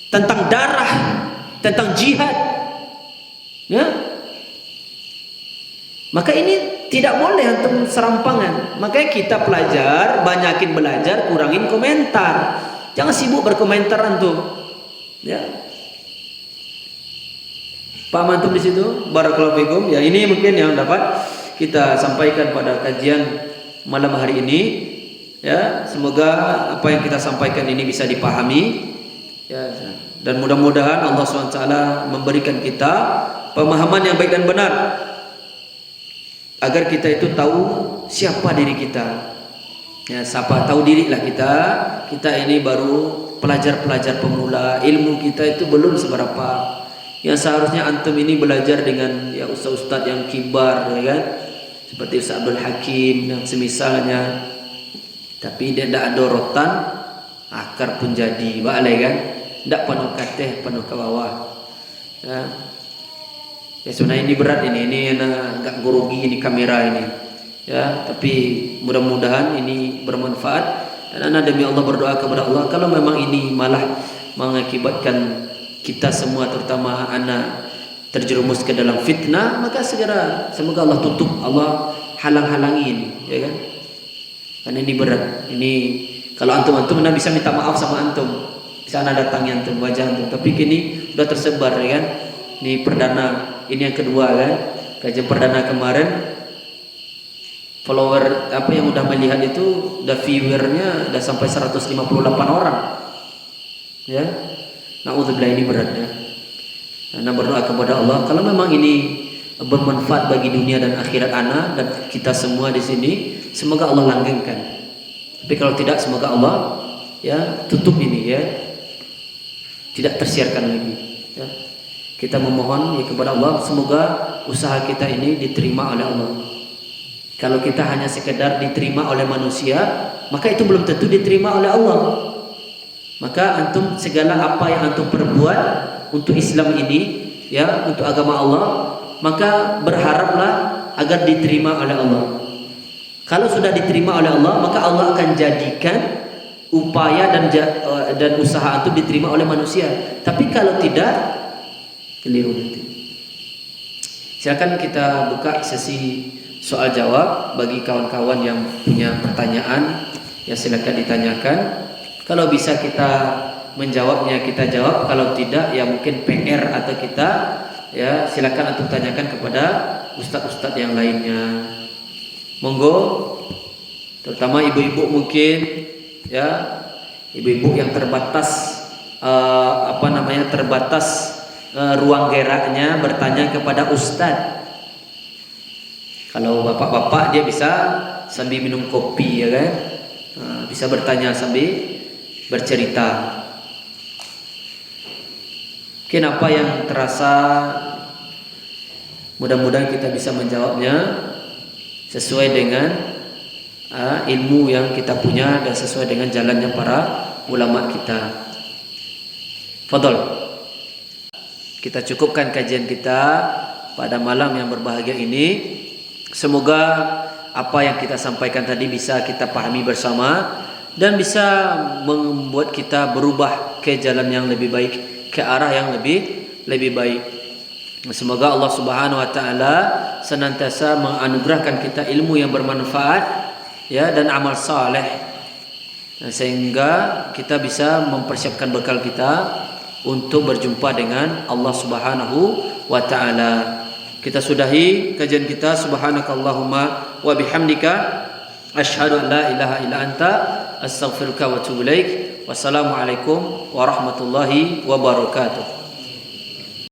Tentang darah, tentang jihad. Ya. Maka ini tidak boleh antum serampangan. Makanya kita pelajar, banyakin belajar, kurangin komentar. Jangan sibuk berkomentar antum. Ya. Paham antum di situ? Barakallahu fikum. Ya, ini mungkin yang dapat kita sampaikan pada kajian malam hari ini. Ya, semoga apa yang kita sampaikan ini bisa dipahami. Ya, dan mudah-mudahan Allah SWT memberikan kita pemahaman yang baik dan benar, agar kita itu tahu siapa diri kita. Ya, siapa tahu diri lah kita. Kita ini baru pelajar-pelajar pemula, ilmu kita itu belum seberapa. Yang seharusnya antum ini belajar dengan ya ustaz-ustaz yang kibar, ya kan? Seperti Ustaz Abdul Hakim yang semisalnya. Tapi dia tidak ada rotan, akar pun jadi, balai kan? Tidak penuh kateh, penuh ke bawah. Ya. Ya sebenarnya ini berat ini agak grogi ini kamera ini. Ya, tapi mudah-mudahan ini bermanfaat. Dan ana demi Allah berdoa kepada Allah, kalau memang ini malah mengakibatkan kita semua terutama anak terjerumus ke dalam fitnah, maka segera semoga Allah tutup, Allah halang-halangi ini, ya kan? Karena ini berat. Ini kalau antum-antum anda bisa minta maaf sama antum, bisa anda datangi antum, wajah antum. Tapi kini sudah tersebar, ya kan? Ini perdana, ini yang kedua kan? Kajian perdana kemarin follower apa yang udah melihat itu, udah viewernya udah sampai 158 orang. Ya. Nauzubillah, ini beratnya. Nah, berdoa kepada Allah kalau memang ini bermanfaat bagi dunia dan akhirat ana dan kita semua di sini, semoga Allah langgengkan. Tapi kalau tidak, semoga Allah ya tutup ini ya, tidak tersiarkan lagi. Ya. Kita memohon ya kepada Allah, semoga usaha kita ini diterima oleh Allah. Kalau kita hanya sekedar diterima oleh manusia, maka itu belum tentu diterima oleh Allah. Maka antum segala apa yang antum perbuat untuk Islam ini, ya, untuk agama Allah, maka berharaplah agar diterima oleh Allah. Kalau sudah diterima oleh Allah, maka Allah akan jadikan upaya dan usaha itu diterima oleh manusia. Tapi kalau tidak, keliru nanti. Silakan kita buka sesi soal jawab bagi kawan-kawan yang punya pertanyaan, ya silakan ditanyakan. Kalau bisa kita menjawabnya kita jawab, kalau tidak ya mungkin PR atau kita ya silakan untuk tanyakan kepada ustadz-ustadz yang lainnya. Monggo, terutama ibu-ibu mungkin ya, ibu-ibu yang terbatas ruang geraknya bertanya kepada ustadz. Kalau bapak-bapak dia bisa sambil minum kopi ya kan, bisa bertanya sambil bercerita. Mungkin apa yang terasa, mudah-mudahan kita bisa menjawabnya sesuai dengan ilmu yang kita punya dan sesuai dengan jalannya para ulama kita. Fadhol. Kita cukupkan kajian kita pada malam yang berbahagia ini. Semoga apa yang kita sampaikan tadi bisa kita pahami bersama dan bisa membuat kita berubah ke jalan yang lebih baik, ke arah yang lebih baik. Semoga Allah Subhanahu wa taala senantiasa menganugerahkan kita ilmu yang bermanfaat ya dan amal saleh, sehingga kita bisa mempersiapkan bekal kita untuk berjumpa dengan Allah Subhanahu wa taala. Kita sudahi kajian kita. Subhanakallahumma wa bihamdika asyhadu an la ilaha illa anta astaghfiruka wa atubu ilaik. Wassalamualaikum warahmatullahi wabarakatuh.